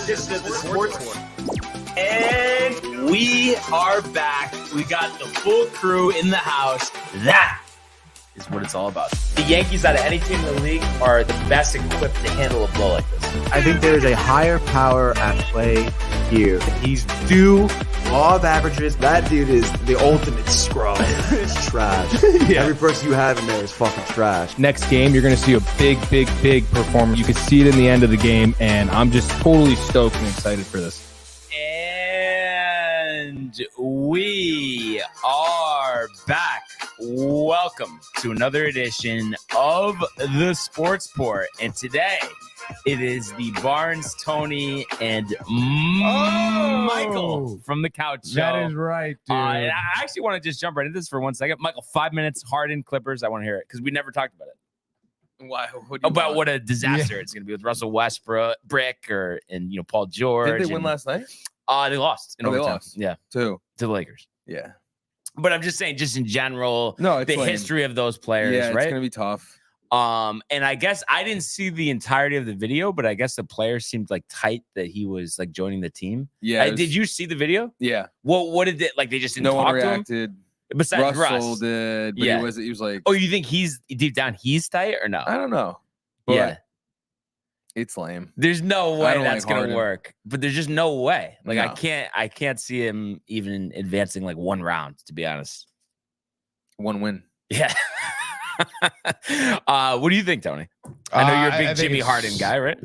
edition of the Sports War. And we are back. We got the full crew in the house. That is what it's all about. The Yankees, out of any team in the league, are the best equipped to handle a blow like this. I think there's a higher power at play here. He's due law of averages. That dude is the ultimate scrub. It's trash. Yeah. Every person you have in there is fucking trash. Next game, you're going to see a big performance. You can see it in the end of the game, and I'm just totally stoked and excited for this. And we are back. Welcome to another edition of the Sports Port. And today, it is the Barnes, Tony, and Michael from the Couch Show. That is right, dude. And I actually want to just jump right into this for 1 second. Michael, 5 minutes, Harden, Clippers. I want to hear it because we never talked about it. Why? What a disaster it's going to be with Russell Westbrook, and Paul George. Did they win last night? They lost in overtime. Yeah, to the Lakers. Yeah, but I'm just saying, just in general, the history of those players. Yeah, right? It's going to be tough. And I guess I didn't see the entirety of the video, but I guess the players seemed like tight that he was like joining the team. Yeah. Did you see the video? Yeah. What did it like? They just didn't no talk one to reacted. him? Besides Russell Russ. did, but Yeah. he was like, Oh, you think he's deep down he's tight or no? I don't know. But Yeah. It's lame. There's no way that's gonna Harden. work. But there's just no way. Like No. I can't see him even advancing like one round, to be honest. One win. Yeah. What do you think, Tony? I know you're a big Jimmy Harden guy, right?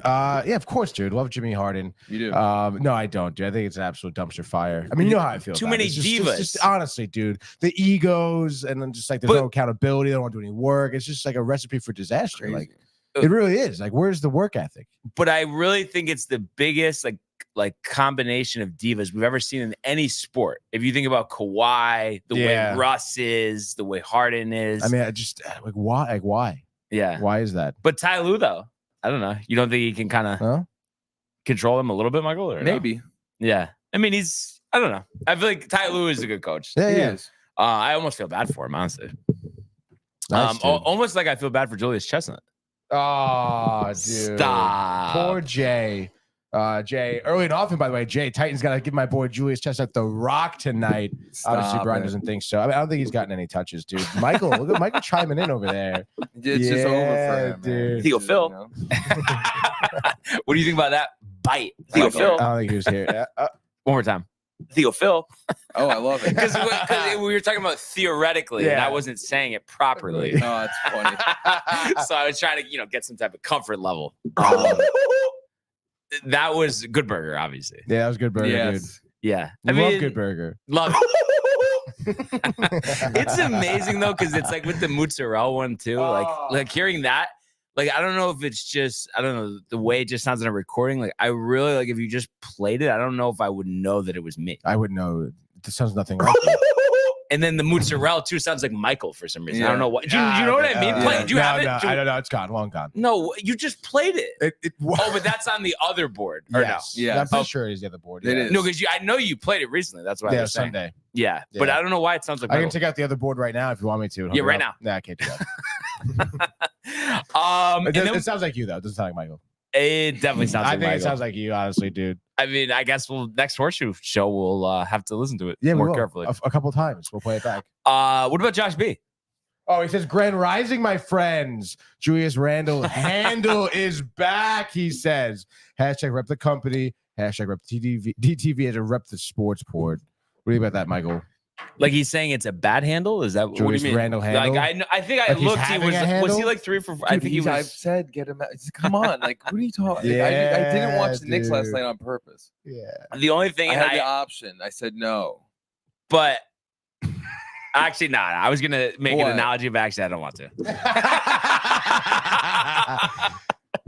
Yeah, of course, dude. Love Jimmy Harden. You do. No, I don't, dude. I think it's an absolute dumpster fire. I mean, you know how I feel. Too about many it. It's divas. just honestly, dude. The egos and then just like there's no accountability. They don't want to do any work. It's just like a recipe for disaster. Crazy. Like it really is. Like, where's the work ethic? But I really think it's the biggest like combination of divas we've ever seen in any sport. If you think about Kawhi, the way Russ is, the way Harden is. I mean, I just like why? Like why? Yeah. Why is that? But Ty Lue, though, I don't know. You don't think he can kind of control him a little bit, Michael? Or Maybe. No? Yeah. I mean, I don't know. I feel like Ty Lue is a good coach. Yeah, He yeah. is. I almost feel bad for him, honestly. Nice, dude. Almost like I feel bad for Julius Chestnut. Oh, dude. Stop. Poor Jay. Jay, early and often, by the way, Jay, Titans got to give my boy Julius Chestnut the rock tonight. Obviously, Brian doesn't think so. I mean, I don't think he's gotten any touches, dude. Michael, look at Michael chiming in over there. It's just over for him, dude. man. Theo Phil. You know? What do you think about that bite? Theo Phil. I don't think he was here. One more time. Theo Phil. Oh, I love it. Because we were talking about theoretically, and I wasn't saying it properly. Oh, that's funny. So I was trying to, get some type of comfort level. That was Good Burger, obviously. Yeah, that was Good Burger, dude. Yeah. I love Good Burger. Love it. It's amazing, though, because it's like with the mozzarella one, too. Like hearing that, like, I don't know if it's just, I don't know, the way it just sounds in a recording. Like, I really, like, if you just played it, I don't know if I would know that it was me. I would know. This sounds nothing like it. And then the mozzarella, too, sounds like Michael for some reason. I don't know what. Do you know what I mean? Do you have it? I don't know. It's gone. Long gone. No, you just played it. Oh, but that's on the other board. Or yes. No? Yeah. I'm pretty sure it is the other board. It is. No, because I know you played it recently. That's why I was saying. Sunday. Yeah, but I don't know why it sounds like I can Michael. take out the other board right now if you want me to. Yeah, right now. Nah, I can't do that. It sounds like you, though. It doesn't sound like Michael. It definitely sounds like I think Michael. it sounds like you, honestly, dude. I mean, I guess next Horseshoe show we'll have to listen to it more carefully. A couple times. We'll play it back. What about Josh B? Oh, he says, Grand Rising, my friends. Julius Randle handle is back, he says. Hashtag rep the company. Hashtag rep DTV as a rep the sports port. What do you think about that, Michael? Like he's saying it's a bad handle? Is that Julius what do you mean? Randle handle? Like I think I Like he's looked. He having a was he handle? like 3 for 4? I think he was. I've said get him out. Come on. Like, what are you talking? Yeah, I didn't watch the Knicks last dude. night on purpose. Yeah. The only thing, I and had the option. I said no. but actually, not. I was gonna make an What? analogy, but actually, I don't want to.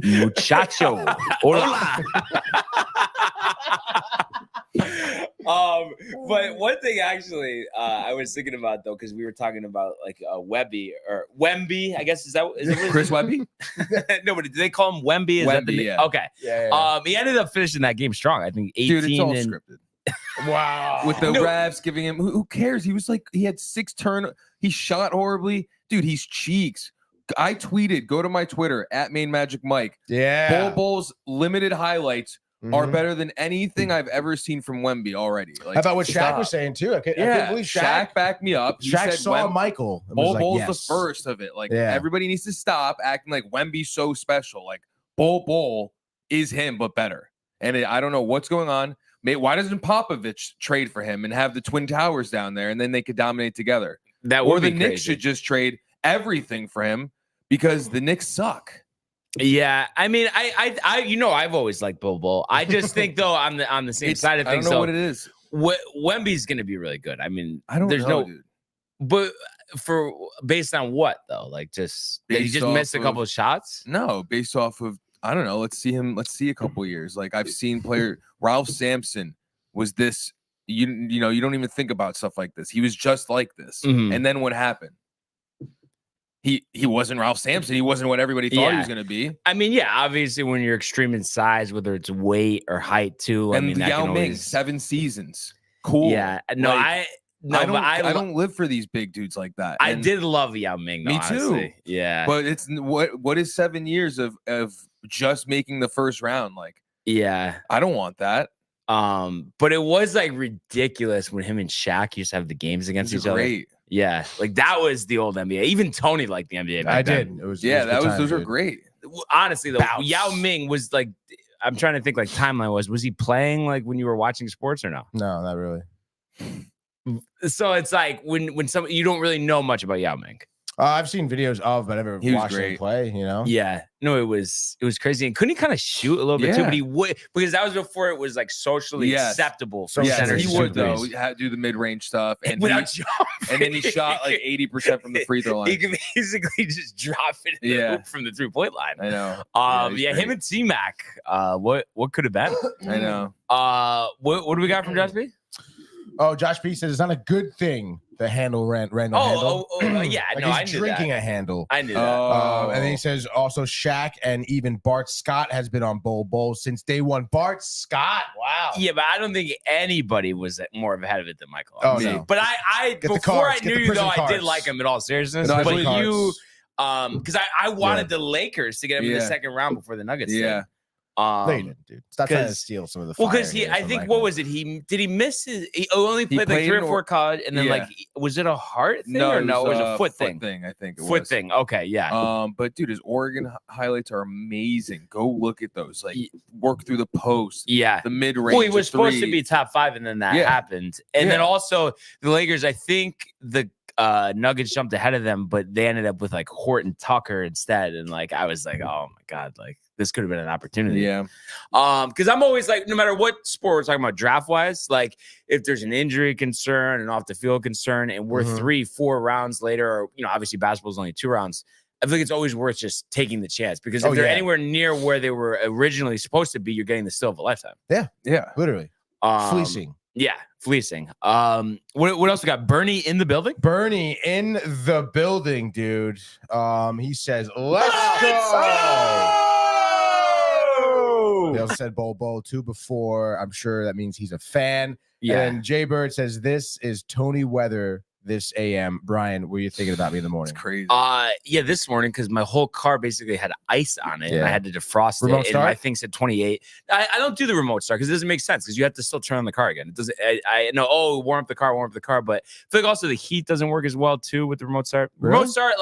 Muchacho, hola. But one thing actually, I was thinking about though, because we were talking about like Wemby, I guess is it Chris Wemby? No, but did they call him Wemby? Is that the Wemby, name? yeah. Okay. Yeah. He ended up finishing that game strong. I think 18 Dude, it's all and scripted. Wow. With the refs giving him, who cares? He was like, he had 6 he shot horribly. Dude, he's cheeks. I tweeted, go to my Twitter, @MainMagicMike. Yeah. Bol Bol's limited highlights are better than anything I've ever seen from Wemby already. Like, How about what Shaq stop. was saying too? I can't believe Shaq backed me up. He Shaq said saw Michael. And was Bol like, Bol's yes. the first of it. Like, Yeah. everybody needs to stop acting like Wemby's so special. Like, Bol is him, but better. And I don't know what's going on. Why doesn't Popovich trade for him and have the Twin Towers down there, and then they could dominate together? That would or the be Knicks crazy. should just trade everything for him because the Knicks suck. Yeah, I mean, I've always liked Bol. I just think though on the same side of things, I don't know what it is. Wemby's going to be really good. I mean, I don't know, dude. But based on what though? Like just did he just missed a couple of shots? No, based off of I don't know. Let's see a couple years. Like I've seen Ralph Sampson was this. You know you don't even think about stuff like this. He was just like this, and then what happened? He wasn't Ralph Sampson. He wasn't what everybody thought he was going to be. I mean, yeah, obviously when you're extreme in size, whether it's weight or height too. And I mean, Yao Ming, 7 seasons. Cool. Yeah. No, like, I don't live for these big dudes like that. I did love Yao Ming. Though, me too. Honestly. Yeah. But it's what is 7 years of just making the first round? Like, yeah. I don't want that. But it was like ridiculous when him and Shaq used to have the games against each other. Yeah, like that was the old NBA. Even Tony liked the NBA. I did. It was those are great. Honestly, though, Yao Ming was like, I'm trying to think like timeline was he playing like when you were watching sports or no? No, not really. So it's like when you don't really know much about Yao Ming. I've seen videos of, but I never watched him play. You know? Yeah. No, it was crazy. And couldn't he kind of shoot a little bit too? But he would, because that was before it was like socially acceptable. For he would though. He had to do the mid-range stuff, and then he shot like 80% from the free throw line. He could basically just drop it from the 3-point line. I know. Him and T-Mac. What could have been? I know. What do we got from Josh B? Oh, Josh B says it's not a good thing to handle Randall handle. Yeah. Like no, I he's knew drinking that. a handle. I knew that. And then he says also Shaq and even Bart Scott has been on Bol since day one. Bart Scott, wow. Yeah, but I don't think anybody was more ahead of it than Michael. Oh, no. But I before I knew you though, I did like him in all seriousness. But you, because I wanted the Lakers to get him in the second round before the Nuggets. Yeah. No, you didn't, dude. Stop trying to steal some of the. Well, because I think what was it? Did he miss his? He only played like 3 or 4 college, and then like was it a heart thing or no? It was a foot thing. I think it was foot thing. Okay, yeah. But dude, his Oregon highlights are amazing. Go look at those. Like work through the post. Yeah, the mid range. Well, he was supposed to be top 5, and then that happened. And then also the Lakers. I think the Nuggets jumped ahead of them, but they ended up with like Horton Tucker instead. And like I was like, oh my god, like this could have been an opportunity. Yeah. Because I'm always like, no matter what sport we're talking about draft wise, like if there's an injury concern and off the field concern, and we're 3-4 rounds later, or obviously basketball is only 2 rounds. I think it's always worth just taking the chance, because if they're anywhere near where they were originally supposed to be, you're getting the steal of a lifetime. Yeah, literally. Fleecing. Yeah, fleecing. What else we got? Bernie in the building? Bernie in the building, dude. He says, let's go. They also said Bol too before. I'm sure that means he's a fan. Yeah. And Jay Bird says, this is Tony Weather this AM. Brian, what were you thinking about me in the morning? It's crazy. Yeah, this morning, because my whole car basically had ice on it, and I had to defrost remote it. Start? And my thing said 28. I don't do the remote start because it doesn't make sense, because you have to still turn on the car again. It doesn't. I know. Oh, warm up the car. But I feel like also the heat doesn't work as well too with the remote start. Really? Remote start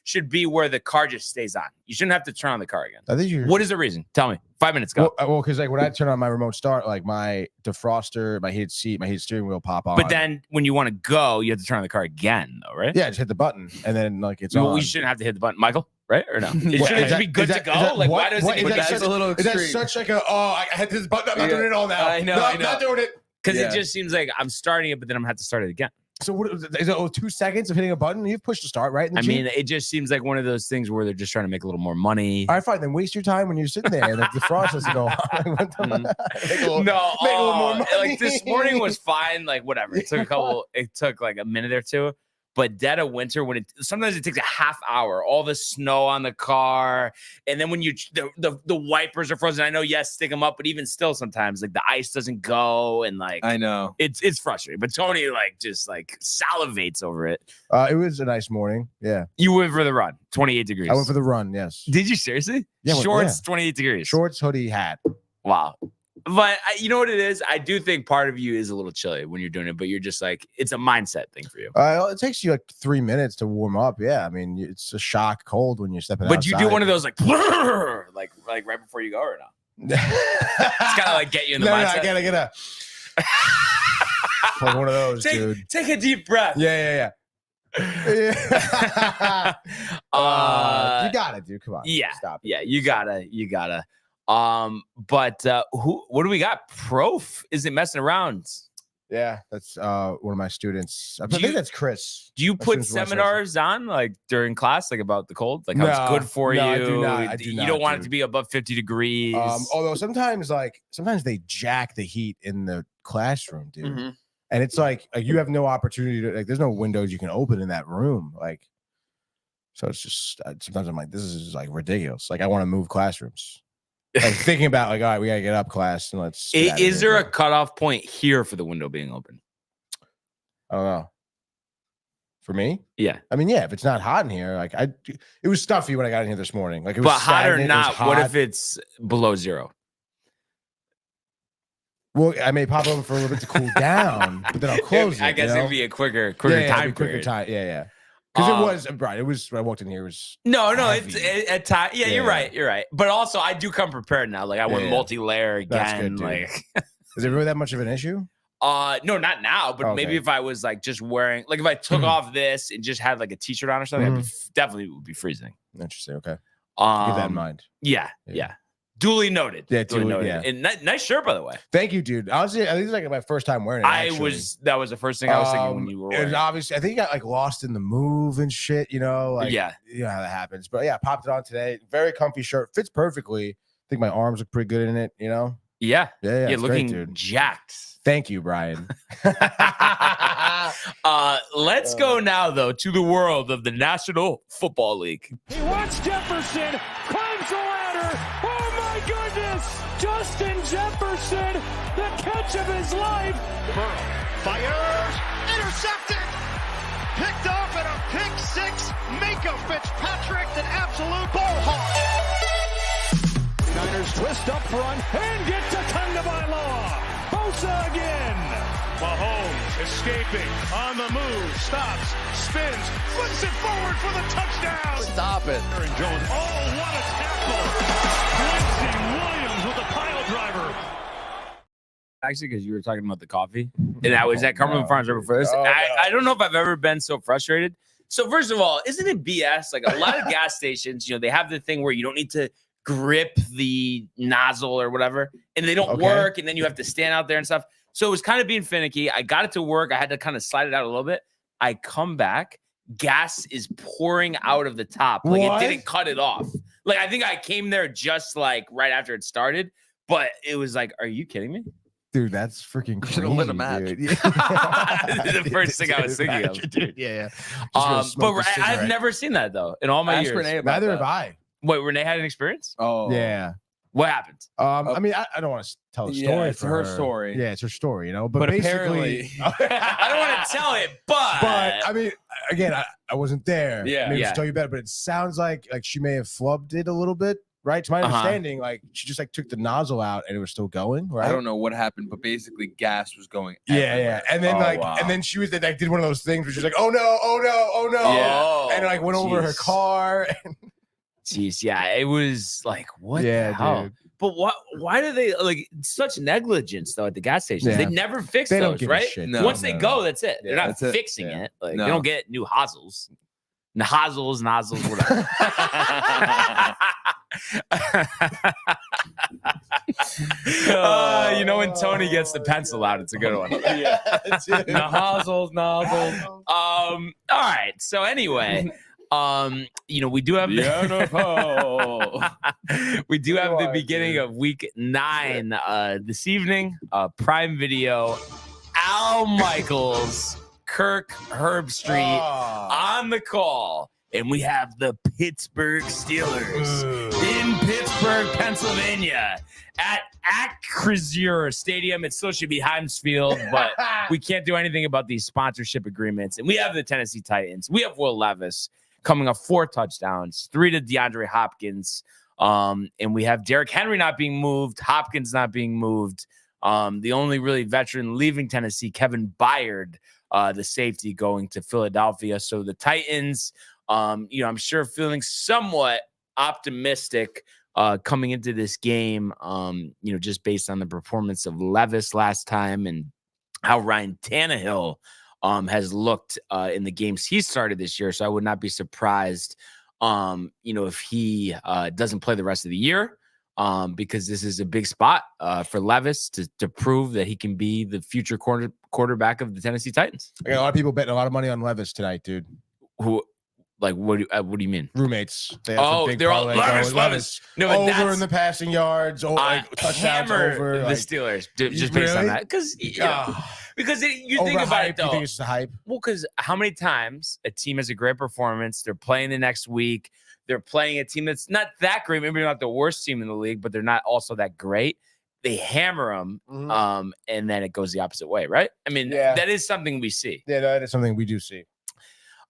should be where the car just stays on. You shouldn't have to turn on the car again. I think What is the reason? Tell me. 5 minutes go. Well, because when I turn on my remote start, like my defroster, my heated seat, my heated steering wheel pop on. But then when you want to go, you have to turn on the car again, though, right? Yeah, just hit the button and then it's on. We shouldn't have to hit the button, Michael, right? Or no? It shouldn't just be good to go. Why does it? That's a little extreme. Is that such I hit this button. I'm not doing it all now. I know. I'm not doing it. Because it just seems like I'm starting it, but then I'm gonna have to start it again. So what is it? 2 seconds of hitting a button? You've pushed to start, right? I mean, it just seems like one of those things where they're just trying to make a little more money. All right, fine. Then waste your time when you're sitting there and the frost has to go on. Like this morning was fine. Like whatever. It took like a minute or two. But dead of winter, sometimes it takes a half hour, all the snow on the car, and then when the wipers are frozen. I know, yes, stick them up, but even still, sometimes like the ice doesn't go, and like I know it's frustrating. But Tony just salivates over it. It was a nice morning. Yeah, you went for the run, 28 degrees. I went for the run. Yes. Did you seriously? Yeah. Shorts, 28 degrees. Shorts, hoodie, hat. Wow. But you know what it is? I do think part of you is a little chilly when you're doing it, but you're just like, it's a mindset thing for you. It takes you like 3 minutes to warm up. Yeah, I mean, it's a shock cold when you're stepping But outside. you do one of those like right before you go or no? It's kind of like get you in the mindset. I gotta like one of those, dude. Take a deep breath. Yeah. You got it, dude. Come on. Yeah. Stop it. Yeah, you gotta. But what do we got? Prof isn't messing around. Yeah, that's one of my students. I think that's Chris. Do you put seminars on like during class, like about the cold, like how it's good for you? I do not. You don't want it to be above 50 degrees. Although sometimes they jack the heat in the classroom, dude. Mm-hmm. And it's like you have no opportunity to there's no windows you can open in that room. So it's just sometimes I'm like, this is like ridiculous. Like I want to move classrooms. Like thinking about all right, we gotta get up class and let's. Is there a cutoff point here for the window being open? I don't know. For me? Yeah. I mean, yeah, if it's not hot in here, it was stuffy when I got in here this morning. Like it was hot or stagnant, not, hot. what if it's below 0? Well, I may pop open for a little bit to cool down, but then I'll close it. I guess it'd be a quicker time period. Yeah. Because it was when I walked in here. It was it's at time. Yeah, you're right. But also, I do come prepared now. Like I went multi-layer again. That's good, like, is it really that much of an issue? No, not now. But maybe if I was like just wearing, like if I took off this and just had like a t-shirt on or something, definitely would be freezing. Interesting. Okay. Keep Keep that in mind. Yeah. Duly noted. Yeah, duly noted. Yeah. And nice shirt, by the way. Thank you, dude. Honestly, I think it's like my first time wearing it. That was the first thing I was thinking when you were wearing it. Obviously, I think you got like lost in the move and shit, you know? You know how that happens. But yeah, I popped it on today. Very comfy shirt. Fits perfectly. I think my arms look pretty good in it, you know? Yeah. It's looking great, dude. Jacked. Thank you, Brian. Let's go now, though, to the world of the National Football League. He wants Jefferson, climbs the ladder. Oh, my goodness. Justin Jefferson, the catch of his life. Burrow fires, intercepted, picked off at a pick six. Minka Fitzpatrick, an absolute ball hawk. Niners twist up front and get to Tagovailoa. Bosa again. Mahomes escaping on the move, stops, spins, flips it forward for the touchdown. Stop it. Aaron Jones. Oh, what a tackle. Quincy Williams with a pile driver. Actually, because you were talking about the coffee, and I was at Cumberland Farms right before this. I don't know if I've ever been so frustrated. So first of all, isn't it BS? Like a lot of gas stations, they have the thing where you don't need to grip the nozzle or whatever, and they don't work, and then you have to stand out there and stuff. So it was kind of being finicky. I got it to work. I had to kind of slide it out a little bit. I come back, gas is pouring out of the top. Like it didn't cut it off. Like I think I came there just like right after it started, but it was like, are you kidding me? Dude, that's freaking crazy. Should have lit a match. The first thing I was thinking of. Dude, yeah. But I've never seen that though in all my years. Neither have I. Wait, Renee had an experience? Oh, yeah. What happened? I mean, I don't want to tell the story. It's her story. Yeah, it's her story, But basically, I don't want to tell it, but I mean, again, I wasn't there. Yeah, maybe she'll tell you better. But it sounds like she may have flubbed it a little bit, right? To my understanding, like she just took the nozzle out and it was still going. Right? I don't know what happened, but basically, gas was going. Yeah. And then and then she was like did one of those things where she's like, oh no, yeah. And like went over her car. Jeez, yeah, it was like what the hell? Dude. But why do they like such negligence though at the gas stations? Yeah. They never fix they those, don't give right? A shit. No, Once they go, that's it. They're not fixing it. Like they don't get new nozzles, whatever. When Tony gets the pencil out, it's a good one. Nozzles. All right. So anyway. We do have the beginning of week 9 this evening. Prime Video, Al Michaels, Kirk Herbstreit on the call, and we have the Pittsburgh Steelers in Pittsburgh, Pennsylvania, at Acrisure Stadium. It still should be Heinz Field, but we can't do anything about these sponsorship agreements. And we have the Tennessee Titans. We have Will Levis coming up 4 touchdowns, 3 to DeAndre Hopkins. And we have Derrick Henry not being moved, Hopkins not being moved. The only really veteran leaving Tennessee, Kevin Byard, the safety, going to Philadelphia. So the Titans, I'm sure feeling somewhat optimistic coming into this game, just based on the performance of Levis last time and how Ryan Tannehill has looked in the games he started this year. So I would not be surprised, if he doesn't play the rest of the year, because this is a big spot for Levis to prove that he can be the future quarterback of the Tennessee Titans. I got a lot of people betting a lot of money on Levis tonight, dude. Who? Like, what do you mean? Roommates. They have some big they're all Levis. No, but over in the passing yards, touchdowns over. The Steelers, just based on that. Because you think about it, though. You think it's the hype? Well, because how many times a team has a great performance, they're playing the next week, they're playing a team that's not that great, maybe not the worst team in the league, but they're not also that great. They hammer them, and then it goes the opposite way, right? I mean, that is something we see. Yeah, that is something we do see.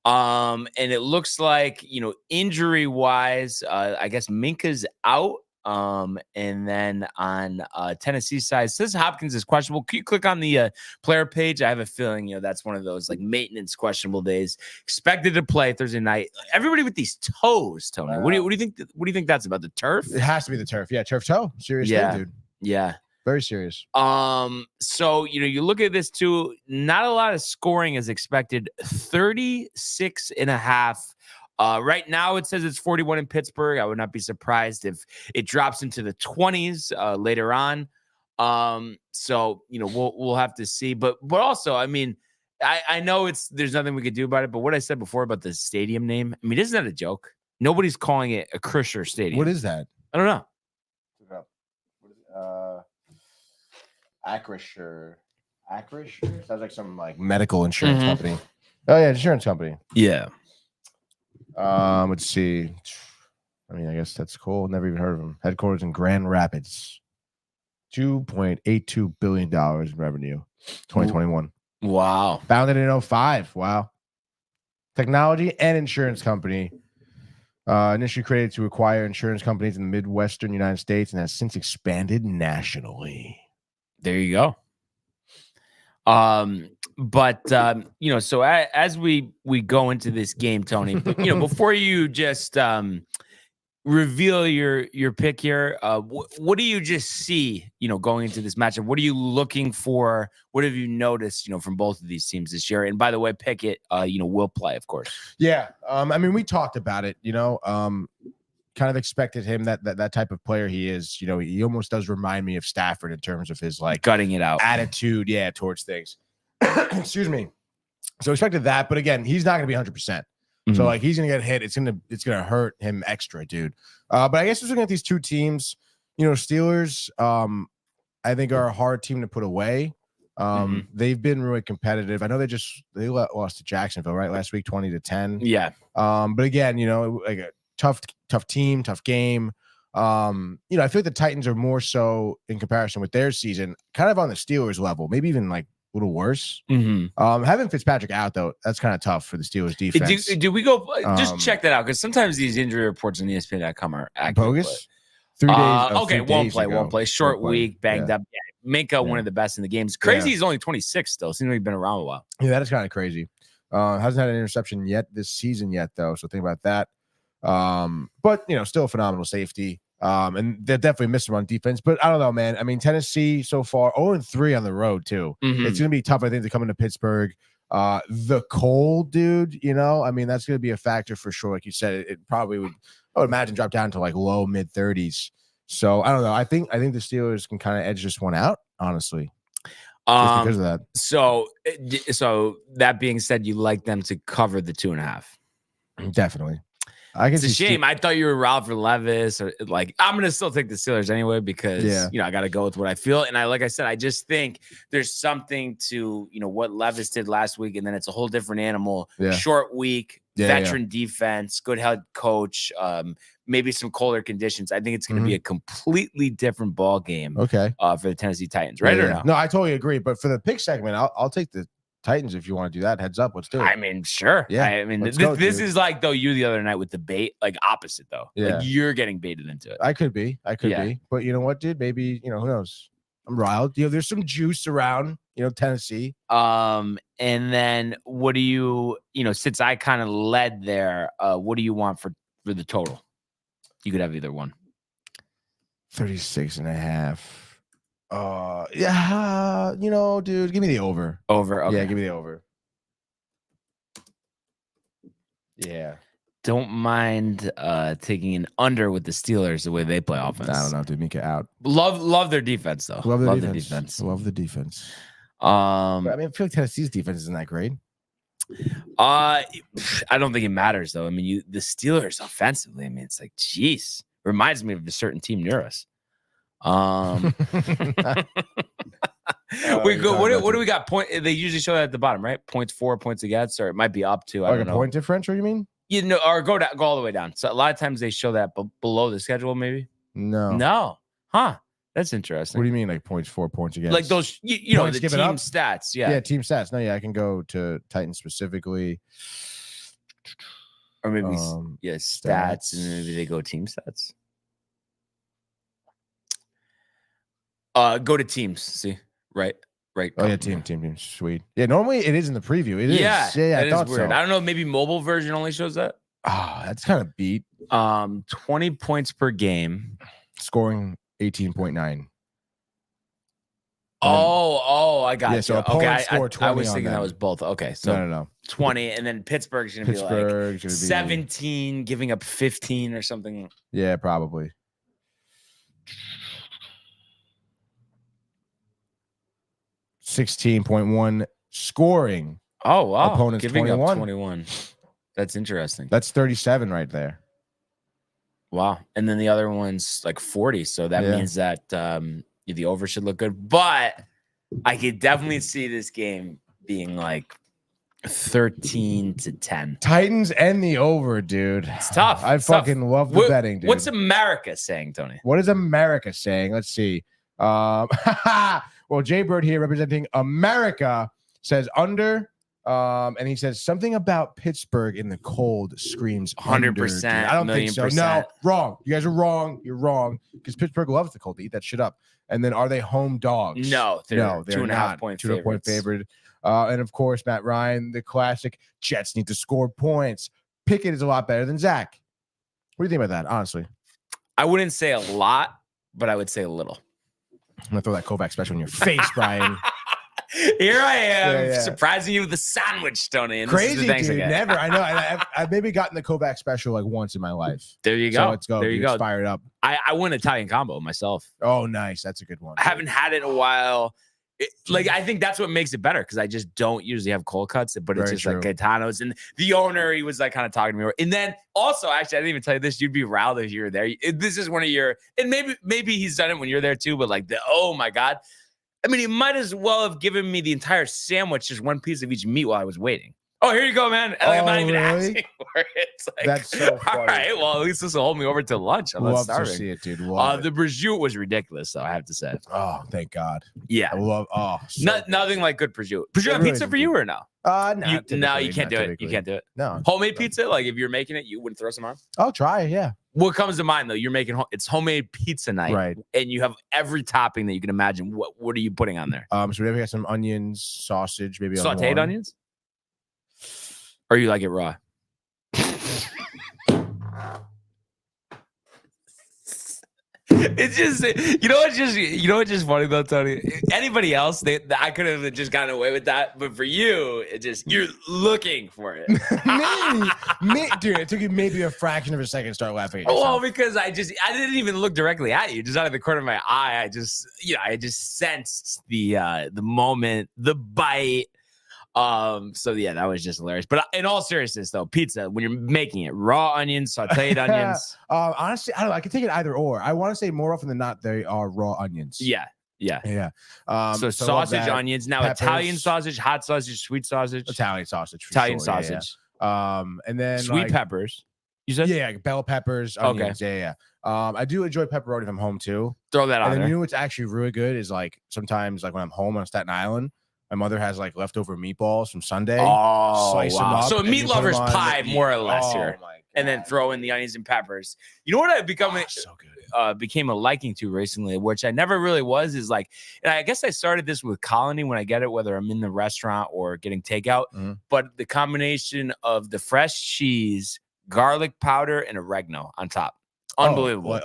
And it looks like, injury wise, I guess Minka's out. And then on Tennessee side, says Hopkins is questionable. Can you click on the player page? I have a feeling, that's one of those like maintenance questionable days. Expected to play Thursday night. Everybody with these toes, Tony. What do you think? What do you think that's about? The turf? It has to be the turf. Yeah, turf toe. Serious thing, dude. Yeah. Very serious. So, you look at this too, not a lot of scoring is expected. 36.5. Right now it says it's 41 in Pittsburgh. I would not be surprised if it drops into the 20s later on. So, we'll have to see. But also, I mean, I know there's nothing we could do about it, but what I said before about the stadium name, I mean, isn't that a joke? Nobody's calling it a Krisher Stadium. What is that? I don't know. Acrisure. Sounds like some like medical insurance company. Oh yeah, insurance company. Yeah. Let's see. I mean, I guess that's cool. Never even heard of them. Headquarters in Grand Rapids. $2.82 billion in revenue. 2021. Wow. Founded in 2005. Wow. Technology and insurance company. Initially created to acquire insurance companies in the Midwestern United States and has since expanded nationally. There you go. So as we go into this game, Tony, before you just reveal your pick here, what do you just see, going into this matchup? What are you looking for? What have you noticed, from both of these teams this year? And by the way, Pickett, will play, of course. Yeah. I mean, we talked about it, kind of expected him that type of player he is. He almost does remind me of Stafford in terms of his like gutting it out attitude, towards things. Excuse me. So expected that, but again, he's not going to be 100%. So like he's going to get hit. It's going to hurt him extra, dude. But I guess just looking at these two teams, Steelers, I think are a hard team to put away. They've been really competitive. I know they lost to Jacksonville right last week, 20-10. Yeah. But again, like a tough team, tough game. I feel like the Titans are more so in comparison with their season, kind of on the Steelers level, maybe even like a little worse. Having Fitzpatrick out though, that's kind of tough for the Steelers defense. Do we go just check that out? Because sometimes these injury reports on ESPN.com are accurate. Bogus. 3 days. Okay, won't play. Short week, banged up. Yeah. Minka, one of the best in the games. Crazy, he's only 26 still. Seems like he's been around a while. Yeah, that is kind of crazy. Hasn't had an interception yet this season yet though, so think about that. But still a phenomenal safety. And they're definitely missed him on defense. But I don't know, man. I mean, Tennessee so far 0-3 on the road too. It's gonna be tough, I think, to come into Pittsburgh. The cold, dude. I mean, that's gonna be a factor for sure. Like you said, it probably would. I would imagine drop down to like low mid 30s. So I don't know. I think the Steelers can kind of edge this one out, honestly. Just because of that. So that being said, you like them to cover the 2.5. Definitely. It's a shame. I thought you were Ralph or Levis, or like I'm gonna still take the Steelers anyway because I got to go with what I feel. And like I said, I just think there's something to what Levis did last week, and then it's a whole different animal. Short week, veteran defense, good head coach, maybe some colder conditions. I think it's going to be a completely different ball game. Okay, for the Tennessee Titans, right or no? No, I totally agree. But for the pick segment, I'll take the Titans if you want to do that. Heads up, let's do it. I mean, sure. Yeah, I mean, let's this, go, this dude. is like though you the other night with the bait, like opposite though. Yeah. Like you're getting baited into it. I could be, Yeah. but you know what, dude? Maybe who knows? I'm riled. There's some juice around. Tennessee. And then what do you since I kind of led there, what do you want for the total? You could have either one. 36.5. Yeah, dude, give me the over. Over. Okay. Yeah, give me the over. Yeah. Don't mind taking an under with the Steelers the way they play offense. I don't know, dude. Mika out. Love their defense though. Love the their defense. Love the defense. But, I mean, I feel like Tennessee's defense isn't that great. I don't think it matters though. I mean, the Steelers offensively. I mean, it's like, geez, reminds me of a certain team near us. We go. What do we got? Point. They usually show that at the bottom, right? Points for, points against, or it might be up to. I don't know. Point differential, you mean? Or go all the way down. So a lot of times they show that below the schedule, maybe. No. Huh? That's interesting. What do you mean, like points for, points against? Like those, you know, Points the given team up? stats. Yeah. Yeah, team stats. No, yeah, I can go to Titans specifically. Or maybe stats, and maybe they go team stats. Go to teams. See, right. Oh yeah, team. Sweet. Yeah, normally it is in the preview. It is. Yeah, I thought weird. so. I don't know. Maybe mobile version only shows that. Oh, that's kind of beat. 20 points per game. Scoring 18.9. Oh, I got Yeah, you. so Okay, opponents score 20 I was on thinking that them. was both. Okay, so No. 20, and then Pittsburgh's gonna be like 17, giving up 15 or something. Yeah, probably. $16.1 scoring. Oh wow, Opponents giving 21. up 21. That's interesting. That's 37 right there. Wow, and then the other one's like 40. So that means that the over should look good. But I could definitely see this game being like 13-10. Titans and the over, dude. It's tough. I fucking love the betting, dude. What's America saying, Tony? What is America saying? Let's see. Well, Jay Bird here representing America says under. And he says something about Pittsburgh in the cold screams 100%. I don't think so. No, wrong. You guys are wrong. You're wrong because Pittsburgh loves the cold. Eat that shit up. And then are they home dogs? No, they're 2.5 not. point 2.5 point favorite. And of course, Matt Ryan, the classic Jets need to score points. Pickett is a lot better than Zach. What do you think about that? Honestly, I wouldn't say a lot, but I would say a little. I'm gonna throw that Kovac special in your face, Brian. Here I am, surprising you with a sandwich, Tony. And crazy, dude. Never. I know. I've maybe gotten the Kovac special like once in my life. There you go. So let's go. There you go. Fired up. I went Italian combo myself. Oh, nice. That's a good one. I haven't had it in a while. I think that's what makes it better because I just don't usually have cold cuts, but it's just like Gaetanos. And the owner, he was like kind of talking to me. And then also, actually, I didn't even tell you this. You'd be riled if you were there. This is one of your, and maybe he's done it when you're there too. But like oh my god. I mean, he might as well have given me the entire sandwich, just one piece of each meat while I was waiting. Oh, here you go, man. And I'm not even asking for it. It's like, that's so funny. All right, well, at least this will hold me over till lunch. I'm not starving. To see it, dude. The prosciutto was ridiculous, though, I have to say. Oh, thank God. Yeah. I love. Nothing like good prosciutto. Prosciutto really pizza for you or no? No, you can't do it. You can't do it. No. Homemade pizza, like if you're making it, you wouldn't throw some on? I'll try it, yeah. What comes to mind though? You're making it's homemade pizza night, right? And you have every topping that you can imagine. What are you putting on there? So maybe got some onions, sausage, maybe sauteed onions, or you like it raw? It's just what's just funny though, Tony. Anybody else, I could have just gotten away with that, but for you, you're looking for it. me, dude. It took you maybe a fraction of a second to start laughing at Well, yourself. because I didn't even look directly at you, just out of the corner of my eye. I just sensed the moment, the bite. So yeah, that was just hilarious. But in all seriousness, though, pizza, when you're making it, raw onions, sauteed onions. Honestly, I don't know. I can take it either or. I want to say more often than not, they are raw onions. Yeah. So sausage, onions. Now peppers, Italian sausage, hot sausage, sweet sausage. Italian sausage. Sausage. Yeah. And then sweet peppers. You said bell peppers. Onions. Okay. Yeah. I do enjoy pepperoni if I'm home too. Throw that on there. You know what's actually really good is like sometimes like when I'm home on Staten Island. My mother has like leftover meatballs from Sunday. Oh, Slice 'em wow. up So and meat you put 'em lover's on pie, the- more or less Oh, here. my And then God, throw in dude. the onions and peppers. You know what I've become So good. became a liking to recently, which I never really was, is like, and I guess I started this with Colony when I get it, whether I'm in the restaurant or getting takeout. Mhm. But the combination of the fresh cheese, garlic powder, and oregano on top. Unbelievable.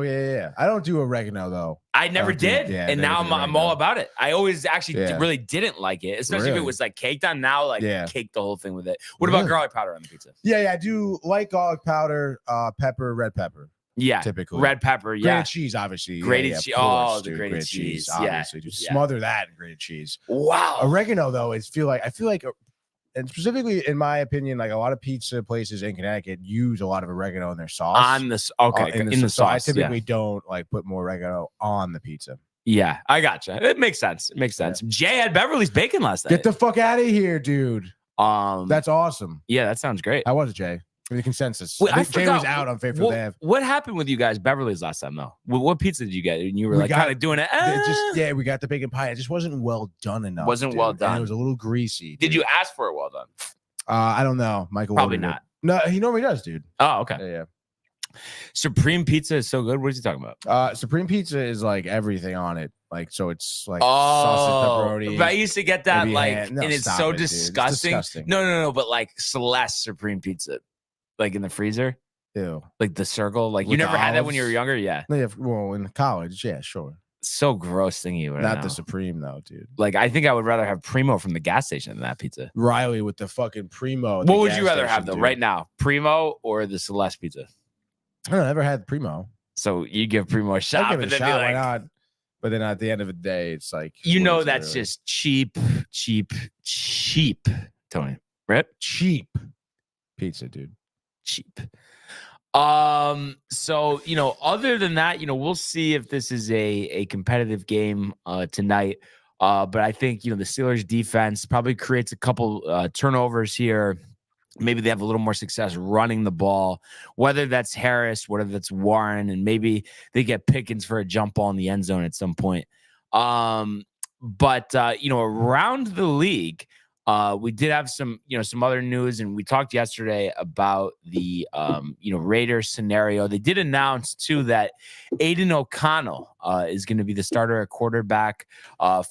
Yeah. I don't do oregano though. I never do- did, yeah, and never now did I'm all oregano. about it. I always actually Yeah. really didn't like it, especially if it Really? was like caked on. Now, like Yeah. cake the whole thing with it. What about Really? garlic powder on the pizza? Yeah, I do like garlic powder, pepper, red pepper, Yeah, typically. red pepper. Yeah, Grated cheese, obviously. Grated of cheese. course, Oh, the dude. grated cheese. Yeah, obviously. Just yeah. smother that in grated cheese. wow. Oregano, though, I feel like, and specifically in my opinion, like a lot of pizza places in Connecticut use a lot of oregano in their sauce. On this, okay, in the so I sauce. typically don't like put more oregano on the pizza. Yeah, I gotcha. It makes sense. It makes sense. Jay had Beverly's bacon last night. Get the fuck out of here, dude. That's awesome. yeah, that sounds great. How was it, Jay? The consensus. Wait, I I think Jay forgot, was out on Faithful Ave. what happened with you guys, Beverly's last time though? What pizza did you get? And you were We like got- kind of doing it. We got the bacon pie. It just wasn't well done enough. Wasn't dude. well And done. it was a little greasy. Did dude. you ask for it well done? I don't know. Michael Probably ordered it. not. No, he normally does, dude. Oh, okay. Yeah. Supreme Pizza is so good. What is he talking about? Supreme Pizza is like everything on it. Like, so it's like Oh, sausage, pepperoni. but I used to get that maybe like, ham. No, and it's stop so it, dude. It's disgusting. disgusting. No, but like Celeste Supreme Pizza, like in the freezer, Ew. like the circle. Like you With the never had that when you were olives? younger. Yeah, Yeah, well, in college, yeah, sure. so gross thingy. Not the Supreme though, dude. Like I think I would rather have Primo from the gas station than that pizza. Riley with the fucking Primo. at the What would gas you rather station, have though, dude. right now? Primo or the Celeste pizza? I don't know, I never had Primo. So you give Primo a shot, I'll give but it a then be shot. Why like, not? But then at the end of the day, it's like you what know, is it that's really? just cheap, Tony. Right? cheap pizza, dude. Cheap. So other than that, we'll see if this is a competitive game tonight. But I think the Steelers defense probably creates a couple turnovers here. Maybe they have a little more success running the ball, whether that's Harris, whether that's Warren, and maybe they get Pickens for a jump ball in the end zone at some point. But around the league, we did have some other news, and we talked yesterday about the Raiders scenario. They did announce too that Aiden O'Connell is going to be the starter at quarterback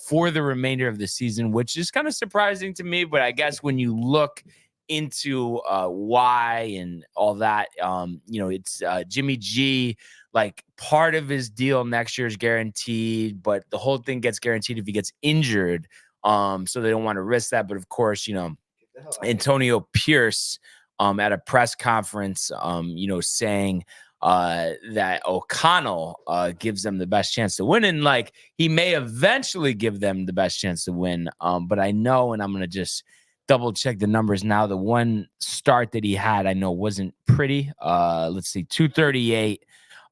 for the remainder of the season, which is kind of surprising to me. But I guess when you look into why and all that, it's Jimmy G. Like part of his deal next year is guaranteed, but the whole thing gets guaranteed if he gets injured. So they don't want to risk that. But of course, Antonio Pierce at a press conference, saying that O'Connell gives them the best chance to win. And like he may eventually give them the best chance to win. But I know, and I'm going to just double check the numbers now. The one start that he had, I know wasn't pretty. Let's see, 238.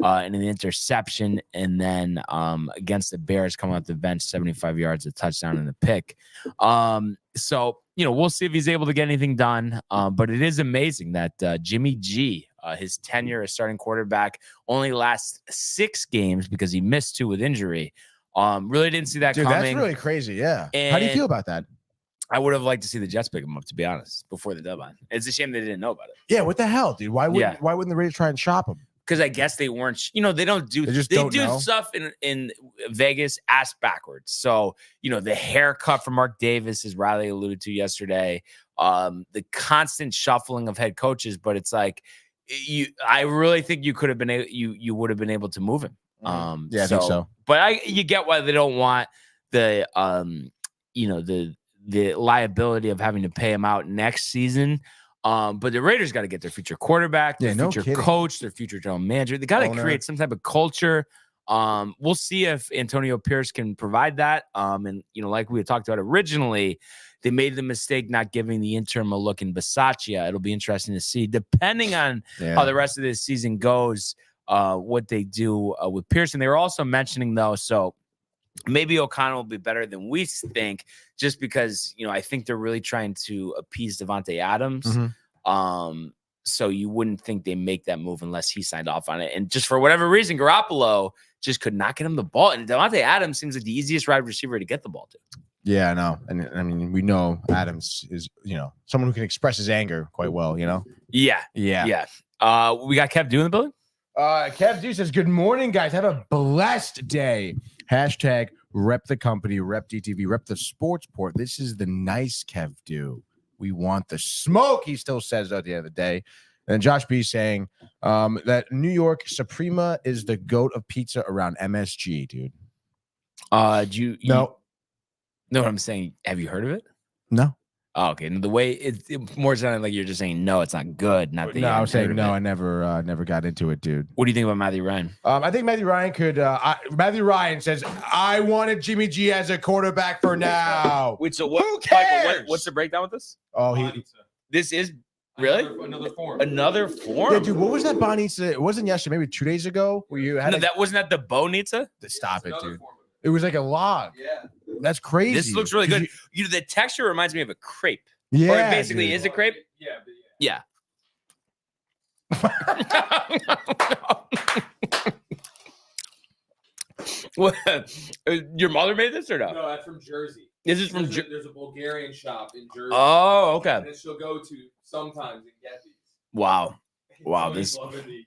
And an interception, and then against the Bears coming off the bench, 75 yards, a touchdown, and a pick. So we'll see if he's able to get anything done. But it is amazing that Jimmy G, his tenure as starting quarterback, only lasts 6 games because he missed 2 with injury. Really didn't see that Dude, coming. that's really crazy. Yeah. How do you And feel about that? I would have liked to see the Jets pick him up, to be honest, before the deadline. It's a shame they didn't know about it. Yeah. What the hell, dude? Why wouldn't the Raiders try and shop him? Because I guess they weren't, they don't do, They just they don't do know. stuff in Vegas ass backwards. So, the haircut for Mark Davis, as Riley alluded to yesterday, the constant shuffling of head coaches, but it's like, I really think you could have been, you would have been able to move him. Yeah, I think so. But you get why they don't want the, the liability of having to pay him out next season. But the Raiders got to get their future quarterback, their future coach, their future general manager. They got to create some type of culture. We'll see if Antonio Pierce can provide that. And like we had talked about originally, they made the mistake not giving the interim a look in Bisaccia. It'll be interesting to see, depending on how the rest of this season goes, what they do with Pierce. And they were also mentioning though, so maybe O'Connell will be better than we think, just because, I think they're really trying to appease Devontae Adams. Mm-hmm. So you wouldn't think they make that move unless he signed off on it. And just for whatever reason, Garoppolo just could not get him the ball. And Devontae Adams seems like the easiest wide receiver to get the ball to. Yeah, I know. And I mean, we know Adams is, someone who can express his anger quite well, Yeah. Yeah. We got Kev doing the building. Kev D says, good morning, guys. Have a blessed day. Hashtag rep the company, rep DTV, rep the sports port. This is the nice Kev do. We want the smoke, he still says at the end of the day. And Josh B saying that New York Suprema is the goat of pizza around MSG, dude. Do you No. know what I'm saying? Have you heard of it? No. Oh, okay. And the way it more sounded like you're just saying no, it's not good. Not that No, I was saying no. I I never got into it, dude. What do you think about Matthew Ryan? I think Matthew Ryan could. Matthew Ryan says, "I wanted Jimmy G as a quarterback for now." Wait, so what? Who cares? Michael, what's the breakdown with this? Oh, This is really another form. another form. Yeah, dude. What was that Bonita? It wasn't yesterday. Maybe 2 days ago. Where you had No, that wasn't that the Bonita. stop it, dude. It was like a log. Yeah. That's crazy. This looks really 'Cause good. The texture reminds me of a crepe. Yeah, Or it basically dude. is a crepe. Yeah. What? Your mother made this or no? No, that's from Jersey. This is from. There's a Bulgarian shop in Jersey. Oh, okay. That she'll go to sometimes and get these. Wow. Wow. So This. loving the-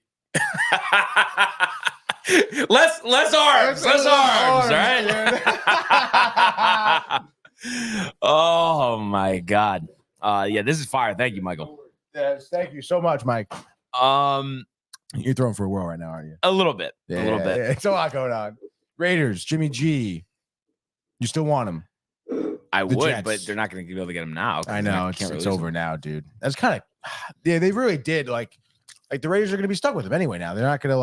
less arms. Less arms. Right. Oh my God. Yeah. This is fire. Thank you, Michael. Yes, thank you so much, Mike. You're throwing for a whirl right now, aren't you? A little bit. A little bit. Yeah, it's a lot going on. Raiders, Jimmy G. You still want him? I The would, Jets. but they're not going to be able to get him now. I know it's over now, dude. That's kind of yeah. They really did like the Raiders are going to be stuck with him anyway. Now they're not going to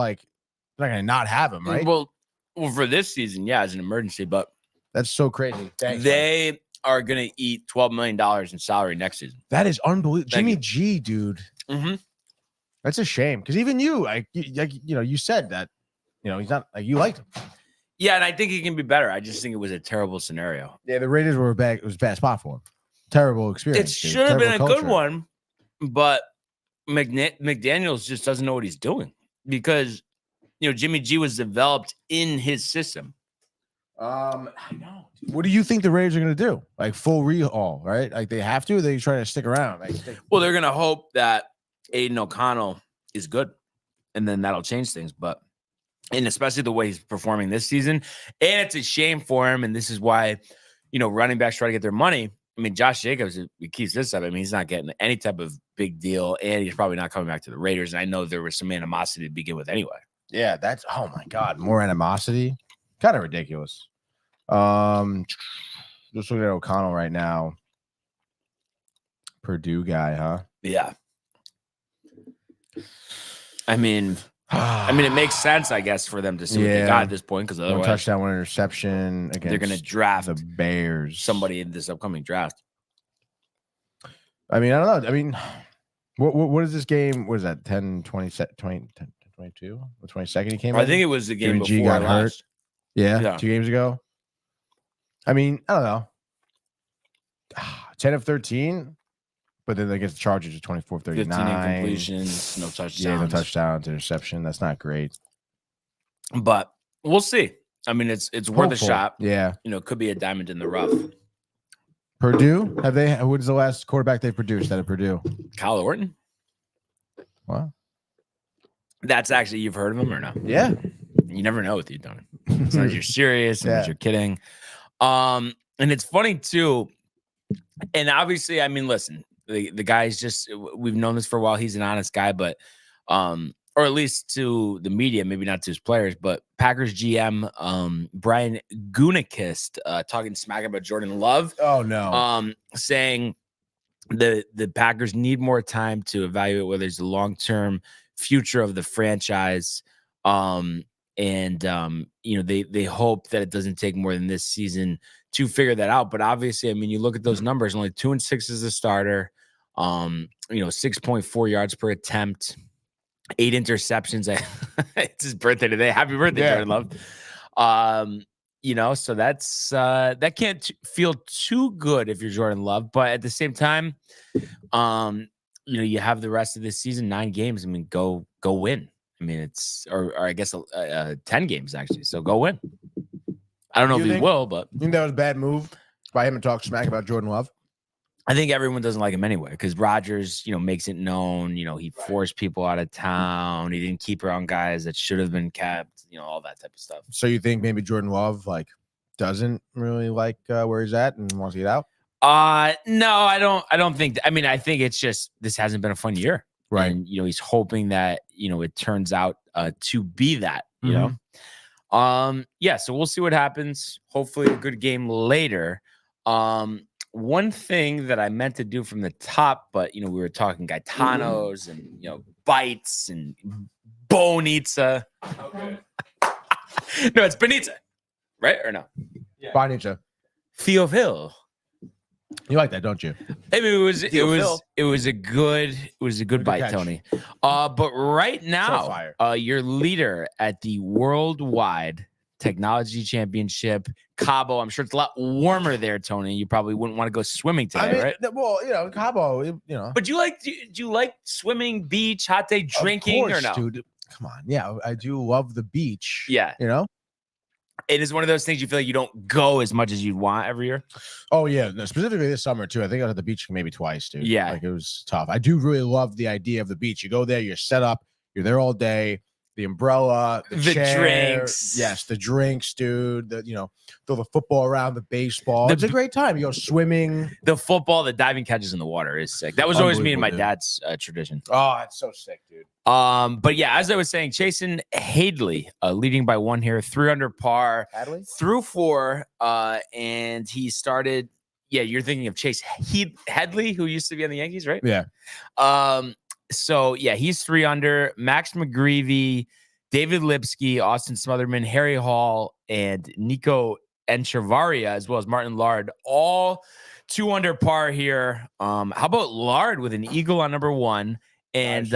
they're not going to not have him, right? Well, for this season, yeah, as an emergency, but That's so crazy. Thanks, Mike. they are going to eat $12 million in salary next season. That is unbelievable. Thank Jimmy you. G, dude. Mm-hmm. That's a shame because even you, you said that, he's not like you liked him. Yeah, and I think he can be better. I just think it was a terrible scenario. Yeah, the Raiders were bad. It was a bad spot for him. Terrible It experience. dude. should have been a Terrible good culture. one, but McDaniels just doesn't know what he's doing because Jimmy G was developed in his system. I know. What do you think the Raiders are going to do? Like full rehaul, right? Like they have to. Or they try to stick around. Well, they're gonna hope that Aiden O'Connell is good, and then that'll change things. And especially the way he's performing this season, and it's a shame for him. And this is why, running backs try to get their money. I mean, Josh Jacobs, if he keeps this up, I mean, he's not getting any type of big deal, and he's probably not coming back to the Raiders. And I know there was some animosity to begin with anyway. Yeah, that's oh my god, more animosity. Kind of ridiculous. Just looking at O'Connell right now. Purdue guy, huh? Yeah. I mean, it makes sense, I guess, for them to see what they got at this point, because One otherwise touchdown, one interception. Against they're going to draft the Bears. somebody in this upcoming draft. I mean, I don't know. I mean, what is this game? What is that? 10, 20, 20 22? The 22nd he came I in? think it was the game Jimmy G before got hurt. last. Yeah, Yeah. 2 games ago. I mean, I don't know. 10 of 13, but then against the Chargers, 24 of 15 39. incompletions, no touchdowns. Yeah, no touchdowns, interception. That's not great. But we'll see. I mean, it's worth a Hopeful. shot. Yeah. It could be a diamond in the rough. Purdue, what's the last quarterback they produced out of Purdue? Kyle Orton. Wow. That's actually, you've heard of him or no? Yeah. You never know with you, Tony. Sometimes you're serious, sometimes Yeah. you're kidding. And it's funny too. And obviously, I mean, listen, the guy's just, we've known this for a while. He's an honest guy, but or at least to the media, maybe not to his players, but Packers GM Brian Gutekunst talking smack about Jordan Love. Oh no. Saying the Packers need more time to evaluate whether it's the long-term future of the franchise. They hope that it doesn't take more than this season to figure that out. But obviously, I mean, you look at those numbers, only 2-6 as a starter, 6.4 yards per attempt, 8 interceptions. It's his birthday today. Happy birthday, Yeah. Jordan Love. So that's that can't feel too good if you're Jordan Love, but at the same time, you have the rest of this season, 9 games. I mean, go win. I mean, it's or I guess 10 games actually. So go win. I don't know You if he think- will, but You think that was a bad move? by him and talk smack about Jordan Love? I think everyone doesn't like him anyway because Rodgers, makes it known. He forced people out of town. He didn't keep around guys that should have been kept. All that type of stuff. So you think maybe Jordan Love doesn't really like where he's at and wants to get out? No, I don't. I don't think. I mean, I think it's just this hasn't been a fun year, right? And he's hoping that it turns out to be that. Yeah. So we'll see what happens. Hopefully, a good game later. One thing that I meant to do from the top, but we were talking Gaetanos and bites and bonita. Okay. No, it's bonita, right or no? Yeah. Bonita. Theophil. You like that, don't you? I mean, it was a good bite, catch. Tony. But right now, your leader at the Worldwide Technology Championship, Cabo. I'm sure it's a lot warmer there, Tony. You probably wouldn't want to go swimming today, right? Well, Cabo, But do you like swimming, beach, hot day, drinking, of course, or no? Dude, come on. Yeah, I do love the beach. Yeah. It is one of those things you feel like you don't go as much as you'd want every year. Oh, yeah. No, specifically this summer, too. I think I was at the beach maybe twice, dude. Yeah. Like, it was tough. I do really love the idea of the beach. You go there, you're set up, you're there all day. The umbrella, the chair, drinks. Yes, the drinks, dude. Throw the football around, the baseball. It's a great time. You go swimming. The football, the diving catches in the water is sick. That was always me and my dad's tradition. Oh, that's so sick, dude. But yeah, as I was saying, Chasen Hadley leading by 1 here, 3 under par Hadley? through 4. And he started. Yeah, you're thinking of Chase Headley, who used to be on the Yankees, right? Yeah. So yeah, he's 3 under. Max McGreevy, David Lipsky, Austin Smotherman, Harry Hall, and Nico Echevarria, as well as Martin Lard, all 2 under par here. How about Lard with an eagle on number 1? And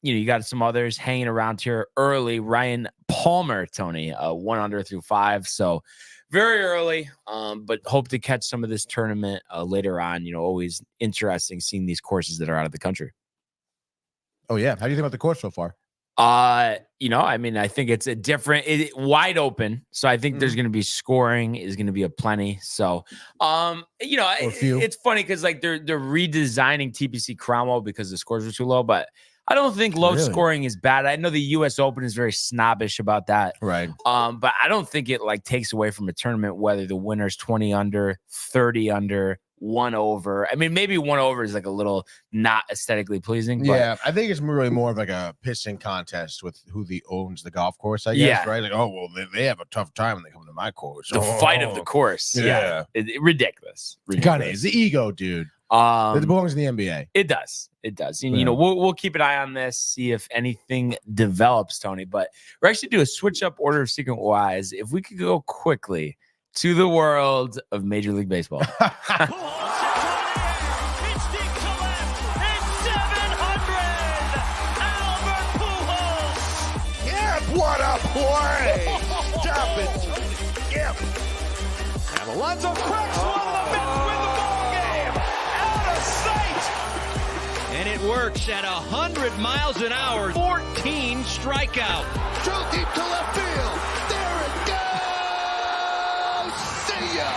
you got some others hanging around here early. Ryan Palmer, Tony, 1 under through 5. So very early, but hope to catch some of this tournament later on. Always interesting seeing these courses that are out of the country. Oh, yeah. How do you think about the course so far? I mean, I think it's wide open. So I think there's going to be scoring is going to be a plenty. So, it's funny because they're redesigning TPC Cromwell because the scores were too low, but I don't think low scoring is bad. I know the U.S. Open is very snobbish about that. Right. But I don't think it takes away from a tournament, whether the winner's 20 under, 30 under, 1 over. I mean, maybe 1 over is a little not aesthetically pleasing. But yeah, I think it's really more of a pissing contest with who owns the golf course, I guess, right? They have a tough time when they come to my course. The fight of the course. Yeah. Ridiculous. Kind of is the ego, dude. It belongs in the NBA. It does. And, we'll keep an eye on this, see if anything develops, Tony. But we're actually do a switch up order of sequence wise. If we could go quickly to the world of Major League Baseball. What a play! Stop it! Yep. And Alonso cracks one of the Mets win the ball game. Out of sight. And it works at 100 miles an hour. 14 strikeout. Drove deep to left field. There it goes. See ya.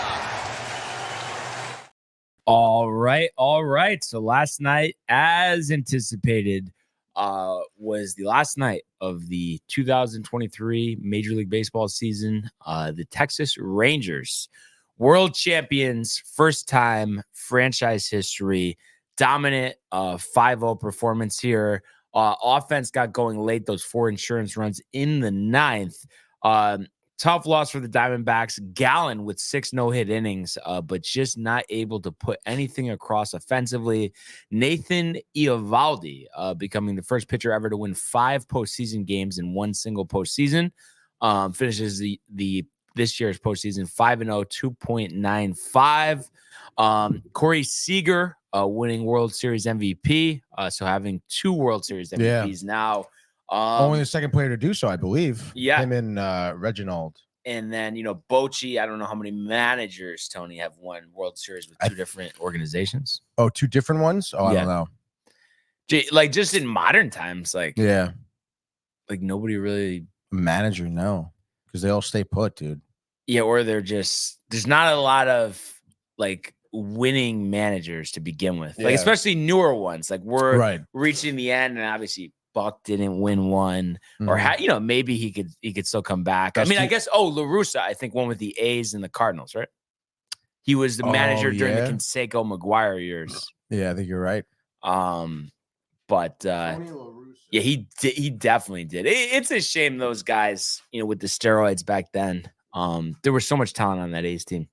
All right. So last night, as anticipated, was the last night of the 2023 Major League Baseball season. The Texas Rangers, world champions, first time franchise history, dominant 5-0 performance here. Offense got going late, those 4 insurance runs in the 9th. Tough loss for the Diamondbacks. Gallen with 6 no-hit innings, but just not able to put anything across offensively. Nathan Eovaldi becoming the first pitcher ever to win 5 postseason games in one single postseason. Finishes this year's postseason 5-0, 2.95. Corey Seager winning World Series MVP. So having 2 World Series MVPs now. Only the second player to do so, I believe. Yeah. Him and Reginald. And then, Bochy, I don't know how many managers, Tony, have won World Series with 2 different organizations. Oh, 2 different ones? Oh, I don't know. Just in modern times, nobody really. Manager, no. Because they all stay put, dude. Yeah, or they're just, there's not a lot of like winning managers to begin with, like Yeah. especially newer ones. Like we're Right. reaching the end, and obviously Buck didn't win one, or maybe he could still come back. I mean, I guess La Russa, I think, won with the A's and the Cardinals, right? He was the manager during the Canseco McGuire years. Yeah, I think you're right. But yeah, he definitely did. It's a shame those guys, with the steroids back then. There was so much talent on that A's team.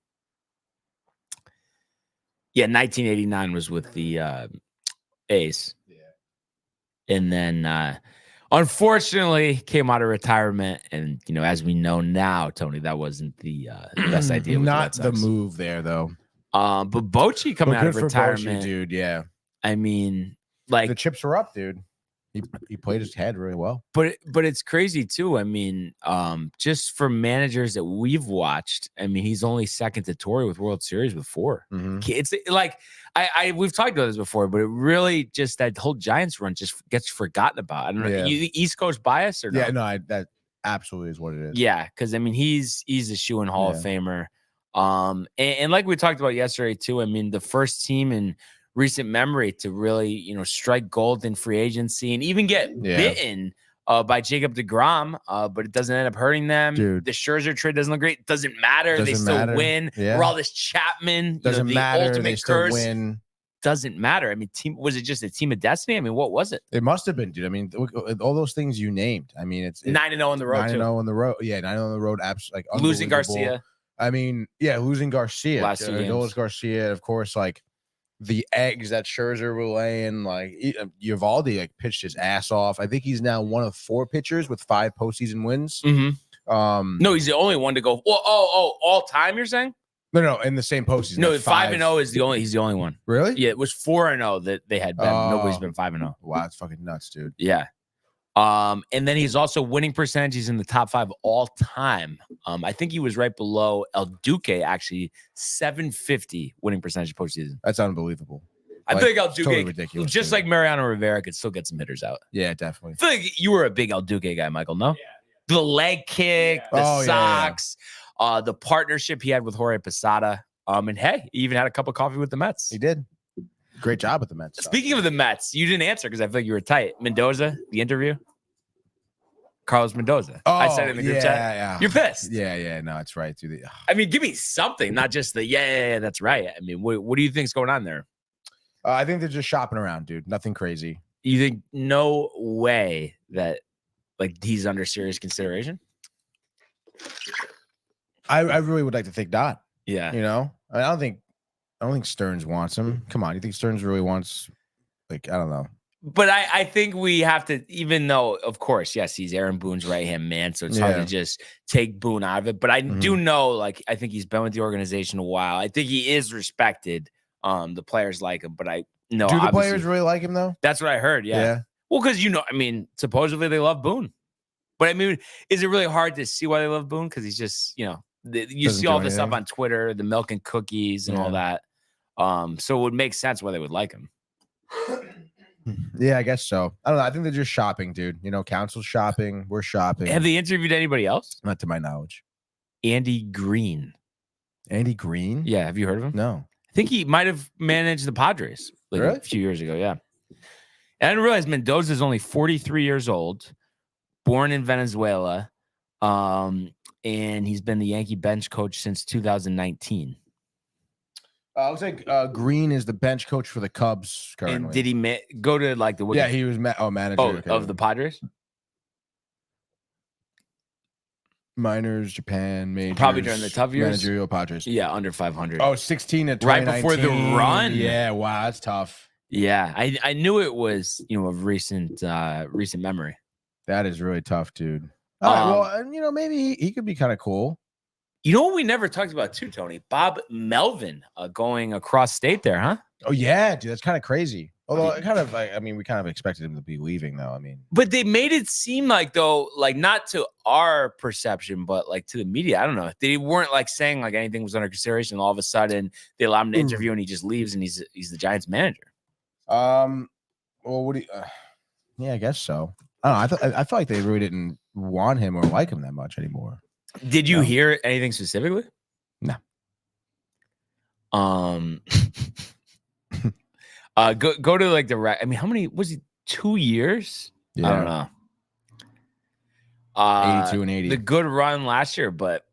Yeah, 1989 was with the A's. Yeah. And then unfortunately came out of retirement. And as we know now, Tony, that wasn't the best idea. Not the move there though. But Bochy coming out of retirement, Bochy, dude. Yeah. I mean, like the chips were up, dude. He played his head really well. But it's crazy too. I mean, just for managers that we've watched, I mean, he's only second to Torrey with World Series with 4. It's like we've talked about this before, but it really just that whole Giants run just gets forgotten about. I don't know. Yeah. You East Coast bias or no? Yeah, no, that absolutely is what it is. Yeah, because I mean, he's a shoe-in Hall of Famer. And like we talked about yesterday too. I mean, the first team in recent memory to really, strike gold in free agency and even get bitten by Jacob deGrom, but it doesn't end up hurting them. Dude. The Scherzer trade doesn't look great. It doesn't matter. They still win. Yeah. We're all this Chapman. Doesn't the matter. Ultimate They still curse. win. Doesn't matter. I mean, was it just a team of destiny? I mean, what was it? It must have been, dude. I mean, all those things you named. I mean, it's 9-0 on the road. 9-0 on the road. Yeah, 9-0 on the road. Absolutely, like losing Garcia. I mean, yeah, losing Garcia. Last 2 games. Garcia, of course, like the eggs that Scherzer were laying, like Eovaldi like pitched his ass off. I think he's now one of 4 pitchers with 5 postseason wins. No, he's the only one to go. Well, all time. You're saying? No, in the same postseason. No, like 5-0 is he's the only one. Really? Yeah, it was 4-0 that they had been. Nobody's been 5-0. Wow, it's fucking nuts, dude. Yeah. And then he's also winning percentages in the top 5 all time. I think he was right below El Duque, actually, 750 winning percentage postseason. That's unbelievable. I think El Duque, totally ridiculous, just like Mariano Rivera, could still get some hitters out. Yeah, definitely. I feel like you were a big El Duque guy, Michael, no? Yeah. The leg kick, the socks, the partnership he had with Jorge Posada. And hey, he even had a cup of coffee with the Mets. He did. Great job with the Mets. Speaking of the Mets, you didn't answer because I feel like you were tight. Mendoza, the interview. Carlos Mendoza. I said it in the group chat. Yeah. You're pissed. Yeah. No, it's right. Dude. I mean, give me something, not just the that's right. I mean, what do you think's going on there? I think they're just shopping around, dude. Nothing crazy. You think no way that like he's under serious consideration? I really would like to think not. Yeah. I don't think Stearns wants him. Come on, you think Stearns really wants? Like, I don't know. But I think we have to, even though, of course, yes, he's Aaron Boone's right-hand man, so it's hard to just take Boone out of it. But I do know, like, I think he's been with the organization a while. I think he is respected. The players like him, but I know. Do the players really like him, though? That's what I heard, yeah. Well, because, I mean, supposedly they love Boone. But, I mean, is it really hard to see why they love Boone? Because he's just, you see all this stuff on Twitter, the milk and cookies and all that. So it would make sense why they would like him. Yeah, I guess so. I don't know. I think they're just shopping, dude. Council's shopping. We're shopping. Have they interviewed anybody else? Not to my knowledge. Andy Green. Andy Green? Yeah. Have you heard of him? No. I think he might have managed the Padres really? A few years ago. Yeah. And I didn't realize Mendoza is only 43 years old, born in Venezuela. And he's been the Yankee bench coach since 2019. Looks like Green is the bench coach for the Cubs currently. And did he go to like the? Yeah, he was manager of the Padres. Minors, Japan, majors. Probably during the tough years. Managerial Padres. Yeah, under 500. Oh, 16 at right before the run. Yeah, wow, that's tough. Yeah, I knew it was of recent memory. That is really tough, dude. All right, well, maybe he could be kind of cool. You know what we never talked about too, Tony? Bob Melvin going across state there, huh? Oh yeah, dude, that's kind of crazy. Although we kind of expected him to be leaving, though. But they made it seem like, though, like not to our perception, but like to the media. I don't know. They weren't like saying like anything was under consideration. All of a sudden, they allow him to interview, and he just leaves, and he's the Giants manager. Well, what do you? Yeah, I guess so. I don't know. I felt like they really didn't want him or like him that much anymore. Did you hear anything specifically? No. Go to like I mean, how many was he? 2 years? I don't know. 82 and 80. The good run last year, but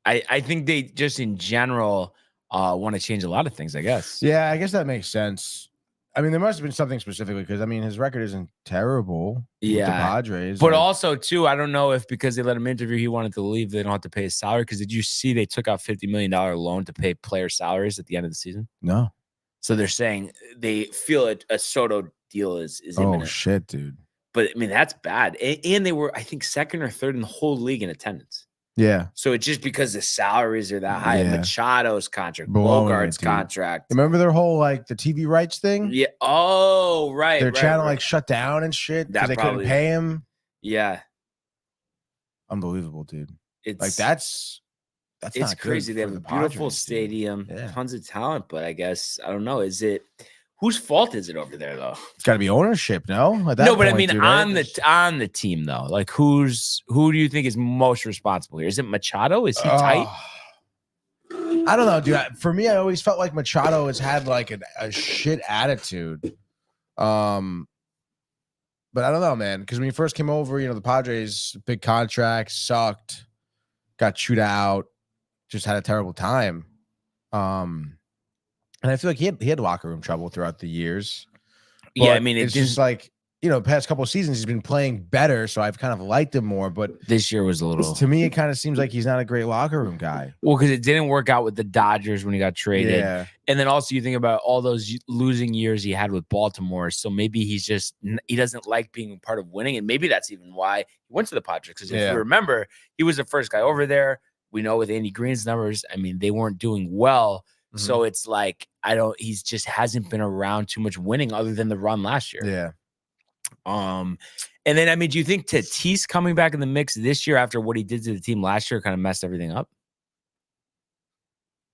I think they just in general want to change a lot of things, I guess. Yeah, I guess that makes sense. I mean, there must have been something specifically because I mean, his record isn't terrible with the Padres. But also, too, I don't know if because they let him interview, he wanted to leave, they don't have to pay his salary. Because did you see they took out $50 million loan to pay player salaries at the end of the season? No. So they're saying they feel a Soto deal is imminent. Oh, shit, dude. But, I mean, that's bad. And they were, I think, second or third in the whole league in attendance. Yeah. So it's just because the salaries are that high. Yeah. Machado's contract, Blowing Bogart's it, dude. contract. Remember their whole, like, the TV rights thing? Yeah. Oh, right. Their channel, right. like, shut down and shit because That they couldn't pay him. Yeah. Unbelievable, dude. It's Like, that's it's not crazy. good They for have a the beautiful Padres, dude. stadium, Yeah. tons of talent, but I guess, I don't know. Is it whose fault is it over there, though? It's got to be ownership, no? At that No, but I point, mean, dude, on right? on the team, though. Like, who do you think is most responsible here? Is it Machado? Is he tight? I don't know, dude. For me, I always felt like Machado has had like a shit attitude. But I don't know, man. Because when he first came over, the Padres, big contract, sucked, got chewed out, just had a terrible time. And I feel like he had locker room trouble throughout the years. Yeah, I But mean, it's just like, past couple of seasons he's been playing better, so I've kind of liked him more. But This year was a little. to me, it kind of seems like he's not a great locker room guy. Well, because it didn't work out with the Dodgers when he got traded. Yeah. And then also you think about all those losing years he had with Baltimore. So maybe he doesn't like being part of winning. And maybe that's even why he went to the Padres. Because if you remember, he was the first guy over there. We know with Andy Green's numbers, I mean, they weren't doing well. Mm-hmm. So it's like, he's just hasn't been around too much winning other than the run last year. Yeah. And then, I mean, do you think Tatis coming back in the mix this year after what he did to the team last year kind of messed everything up?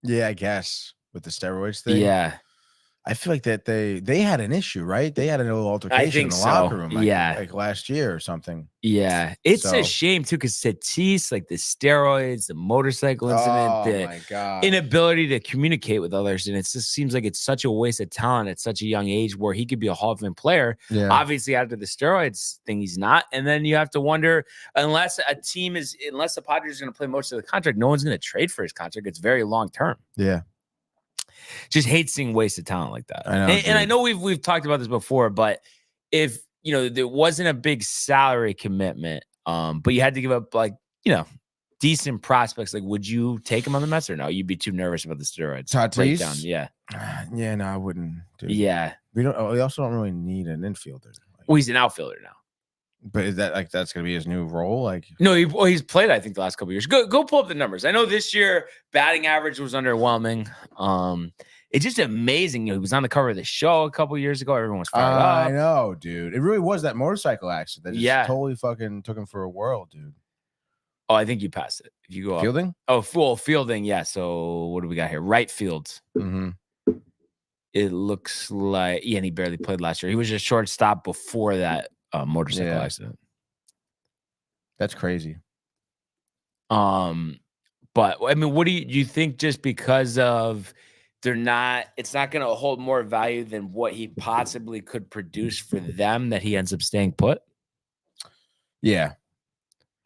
Yeah, I guess with the steroids thing. Yeah. I feel like that they had an issue, right? They had a little altercation in the locker room, like last year or something. Yeah, it's a shame too, because Tatis, like the steroids, the motorcycle incident, the inability to communicate with others, and it just seems like it's such a waste of talent at such a young age where he could be a Hall of Fame player. Yeah. Obviously, after the steroids thing, he's not, and then you have to wonder unless the Padres are going to play most of the contract, no one's going to trade for his contract. It's very long term. Yeah. Just hate seeing wasted talent like that. I know, and I know we've talked about this before, but if there wasn't a big salary commitment, but you had to give up decent prospects, like would you take him on the Mets or no? You'd be too nervous about the steroids. Tatis? Yeah. Yeah, no, I wouldn't. Dude. Yeah. We also don't really need an infielder. Well, he's an outfielder now. But is that that's gonna be his new role? Like, no, he's played, I think, the last couple of years. Go pull up the numbers. I know this year batting average was underwhelming. It's just amazing. He was on the cover of the show a couple of years ago. Everyone was fired up. I know, dude. It really was that motorcycle accident that just totally fucking took him for a whirl, dude. Oh, I think you passed it. If you go fielding? Up. Oh, fielding. Yeah. So what do we got here? Right field. Mm-hmm. It looks like and he barely played last year. He was a shortstop before that motorcycle accident. That's crazy. But I mean, what do you think? Just because of it's not going to hold more value than what he possibly could produce for them that he ends up staying put? Yeah.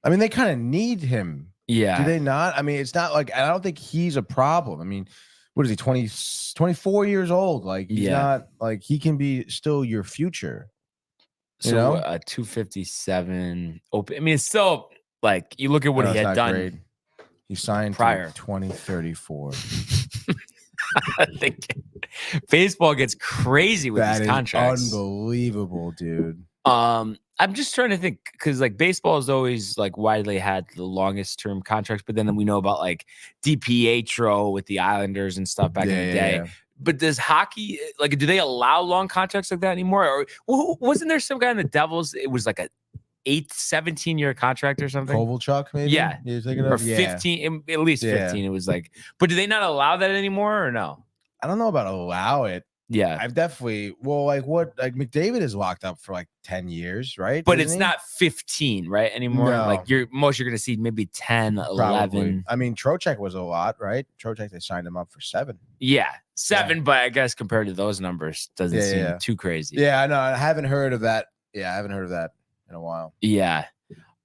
I mean, they kind of need him. Yeah. Do they not? I mean, it's not like, I don't think he's a problem. I mean, what is he, 24 years old? Like, he's not, like, he can be still your future. So, 257 open. I mean, it's still, like, you look at what he had done. Great. He signed prior 2034. I think baseball gets crazy with these contracts. Unbelievable, dude. I'm just trying to think because like baseball has always like widely had the longest term contracts, but then we know about like DiPietro with the Islanders and stuff back in the day. Yeah. But does hockey do they allow long contracts like that anymore? Or wasn't there some guy in the Devils? It was like a 17-year contract or something. Kovalchuk, maybe. Yeah, you're thinking of? Or 15, at least 15. It was like, but do they not allow that anymore or no? I don't know about allow it. Yeah. I've definitely McDavid is locked up for like 10 years, right? But Isn't it's he? not 15, right? Anymore. No. Like you're going to see maybe 10, Probably. 11. I mean, Trocheck was a lot, right? Trocheck, they signed him up for 7. Yeah. 7, but I guess compared to those numbers, doesn't seem too crazy. Yeah, I know. I haven't heard of that. Yeah, I haven't heard of that in a while. Yeah.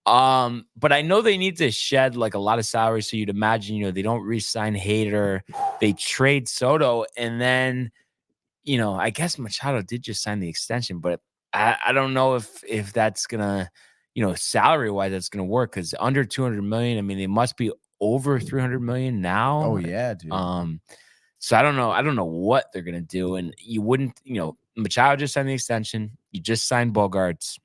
But I know they need to shed like a lot of salary. So you'd imagine, they don't re-sign Hader, they trade Soto, and then, I guess Machado did just sign the extension, but I don't know if that's gonna, salary wise, that's gonna work because under 200 million. I mean, they must be over 300 million now. Oh yeah, dude. So I don't know what they're gonna do, and you wouldn't, Machado just signed the extension. You just signed Bogarts,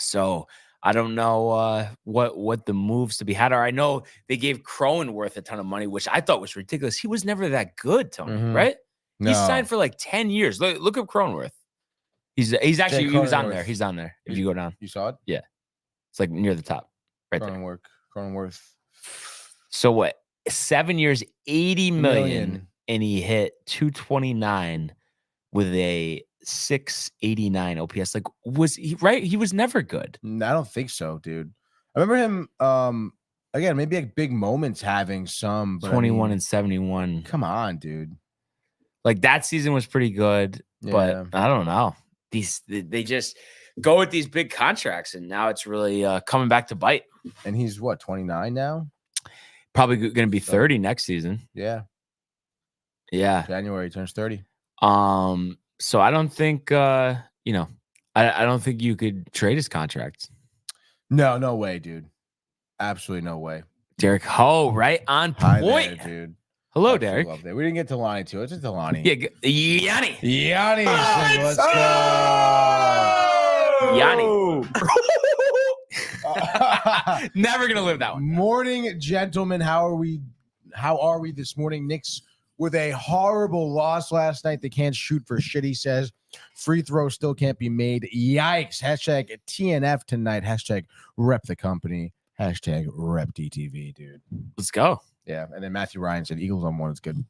so. I don't know what the moves to be had are. I know they gave Cronenworth a ton of money, which I thought was ridiculous. He was never that good, Tony, right? No. He signed for like 10 years. Look up Cronenworth. He's actually he was on there. He's on there. If you go down. You saw it? Yeah. It's like near the top. Right there. Cronenworth. So what? 7 years, 80 million, and he hit 229 with a 689 OPS. Like, was he right? He was never good. I don't think so, dude. I remember him again, maybe like big moments having some, but 21 and 71. Come on, dude. Like that season was pretty good, but I don't know. They just go with these big contracts, and now it's really coming back to bite. And he's what, 29 now? Probably going to be 30 next season. Yeah. January he turns 30. So I don't think I don't think you could trade his contract. No way, dude. Absolutely no way. Derek Ho, right on Hi point, there, dude. Hello, Derek. We didn't get to Lonnie too. It's just Lonnie. Yeah, Yanni. Let's go. Yanni. Never gonna live that one. Morning, gentlemen. How are we this morning? Knicks with a horrible loss last night. They can't shoot for shit, he says. Free throw still can't be made. Yikes. Hashtag TNF tonight. Hashtag rep the company. Hashtag rep DTV, dude. Let's go. Yeah. And then Matthew Ryan said Eagles on 1 is good.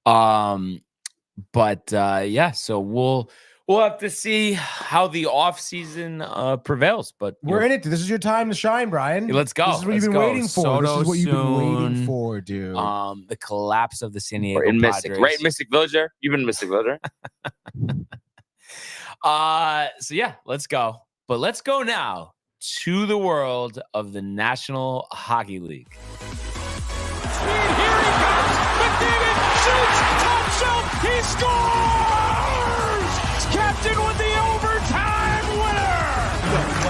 So we'll have to see how the offseason prevails. But we're in it. This is your time to shine, Brian. Let's go. This is what you've been waiting for. Soto this is what you've been waiting for, dude. The collapse of the San Diego in Padres. Mystic, right? Mystic Village there. You've been in Mystic Village, right? So yeah, let's go. But let's go now to the world of the National Hockey League. Here he comes. McDavid shoots. Top shelf. He scores. Captain with the overtime winner.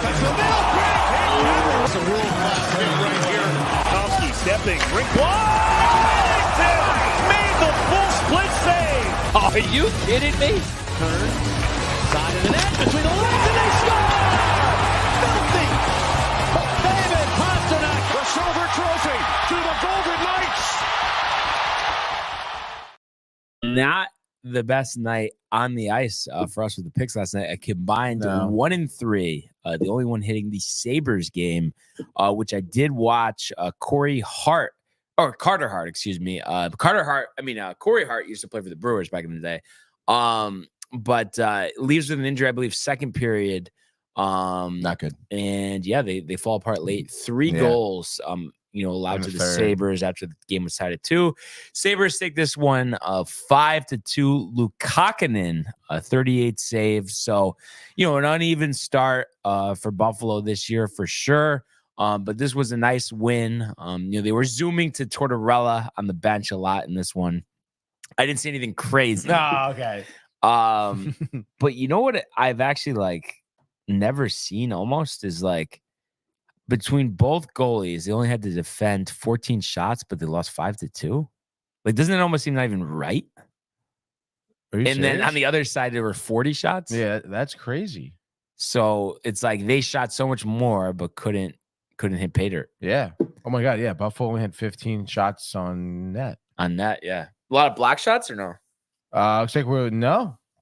That's the middle break. It's a world-class hit right here. Tomsky stepping. Rink Washington made the full split save. Are you kidding me? Turn. Side of the net. Between the legs and they score! Filthy! David Pasternak. The silver trophy to the Golden Knights. Not the best night on the ice for us with the picks last night. A combined 1 and 3. The only one hitting the Sabres game, which I did watch. Corey Hart, or Carter Hart, excuse me. Carter Hart. Corey Hart used to play for the Brewers back in the day. But leaves with an injury, I believe, second period. Not good. And yeah, they fall apart late. 3 goals. Allowed to the Sabres after the game was tied at 2. Sabres take this one 5-2. Luukkonen, 38 saves. So, an uneven start for Buffalo this year for sure. But this was a nice win. They were zooming to Tortorella on the bench a lot in this one. I didn't see anything crazy. Oh, okay. But you know what I've actually never seen almost is between both goalies, they only had to defend 14 shots, but they lost 5-2. Doesn't it almost seem not even right? And then on the other side, there were 40 shots. Yeah, that's crazy. So it's they shot so much more, but couldn't hit pay dirt. Yeah. Oh my God. Yeah. Buffalo only had 15 shots on net. Yeah. A lot of block shots or no? Looks like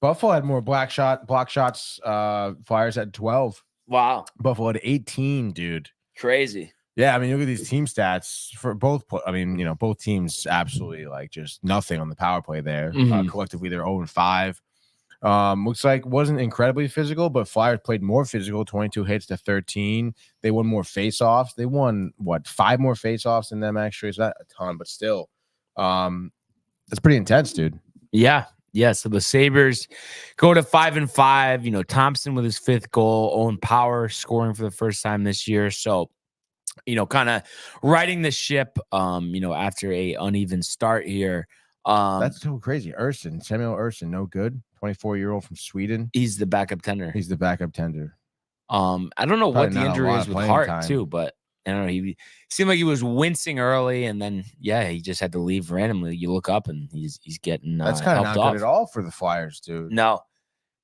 Buffalo had more block shots. Flyers had 12. Wow. Buffalo had 18, dude. Crazy. Yeah, I mean, look at these team stats for both. I mean, both teams absolutely like just nothing on the power play there. Collectively, they're 0-5. Looks like wasn't incredibly physical, but Flyers played more physical, 22 hits to 13. They won more faceoffs. They won 5 more faceoffs than them actually. It's not a ton, but still, that's pretty intense, dude. Yeah. So the Sabres go to 5-5. Thompson with his 5th goal. Owen Power scoring for the first time this year. So, kind of riding the ship. After a uneven start here. That's so crazy. Samuel Ersson, no good. 24-year-old from Sweden. He's the backup tender. He's the backup tender. I don't know what the injury is with Hart too, but I don't know. He seemed like he was wincing early, and then he just had to leave randomly. You look up and he's getting that's kind of not off. good at all for the Flyers, dude. No,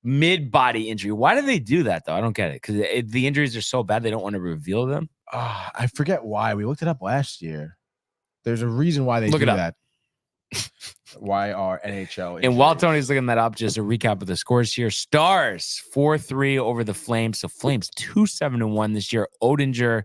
mid-body injury. Why do they do that though? I don't get it because the injuries are so bad they don't want to reveal them. I forget why. We looked it up last year. There's a reason why they do that. Why are NHL injuries? And while Tony's looking that up, just a recap of the scores here. Stars 4-3 over the Flames. So Flames 2-7-1 this year. Odinger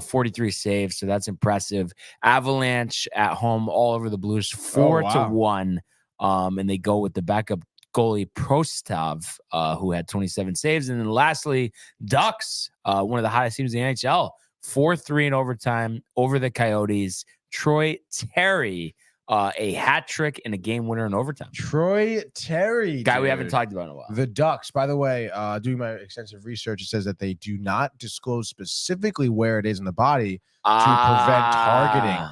43 saves. So that's impressive. Avalanche at home all over the Blues 4-1. And they go with the backup goalie Prostov, who had 27 saves. And then lastly, Ducks, one of the hottest teams in the NHL, 4-3 in overtime over the Coyotes. Troy Terry, a hat trick and a game winner in overtime. Troy Terry, guy we haven't talked about in a while. The Ducks, by the way, doing my extensive research, it says that they do not disclose specifically where it is in the body to prevent targeting.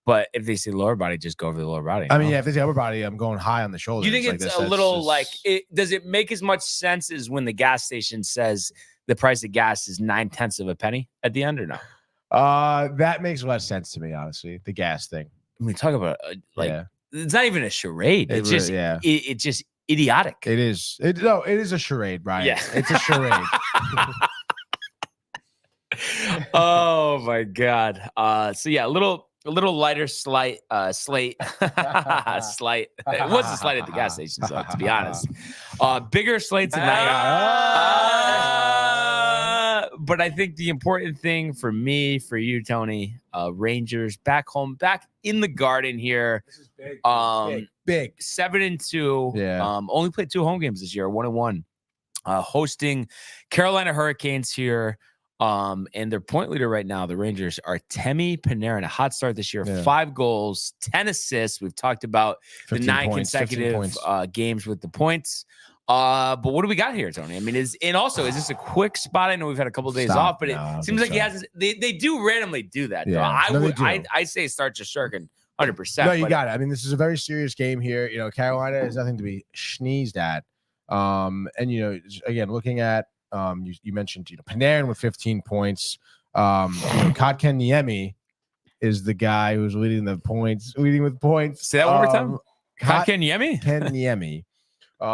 But if they say lower body, just go over the lower body. I mean, if they say upper body, I'm going high on the shoulder. You think it's a little does it make as much sense as when the gas station says the price of gas is 9/10 of a penny at the end or no? That makes less sense to me, honestly. The gas thing. I mean, talk about it's not even a charade. It's just it's just idiotic. It is. It is a charade, Brian. Yeah. It's a charade. Oh my God. So yeah, a little lighter slate. Slight. It was a slight at the gas station, so to be honest. Bigger slate tonight. But I think the important thing for me, for you, Tony, Rangers back home, back in the Garden here. This is big. Big. 7-2. Yeah. Only played 2 home games this year, 1-1. Hosting Carolina Hurricanes here. And their point leader right now, the Rangers, are Temi Panarin. A hot start this year, 5 goals, 10 assists. We've talked about the 9 consecutive games with the points. But what do we got here, Tony? I mean, is this a quick spot? I know we've had a couple of days off, but it seems like he hasn't. They do randomly do that. Yeah. I say start Shesterkin 100%. No, you got it. I mean, this is a very serious game here. Carolina is nothing to be sneezed at. And again, looking at you mentioned Panarin with 15 points. Kotkaniemi is the guy who's leading with points. Say that one more time. Kotkaniemi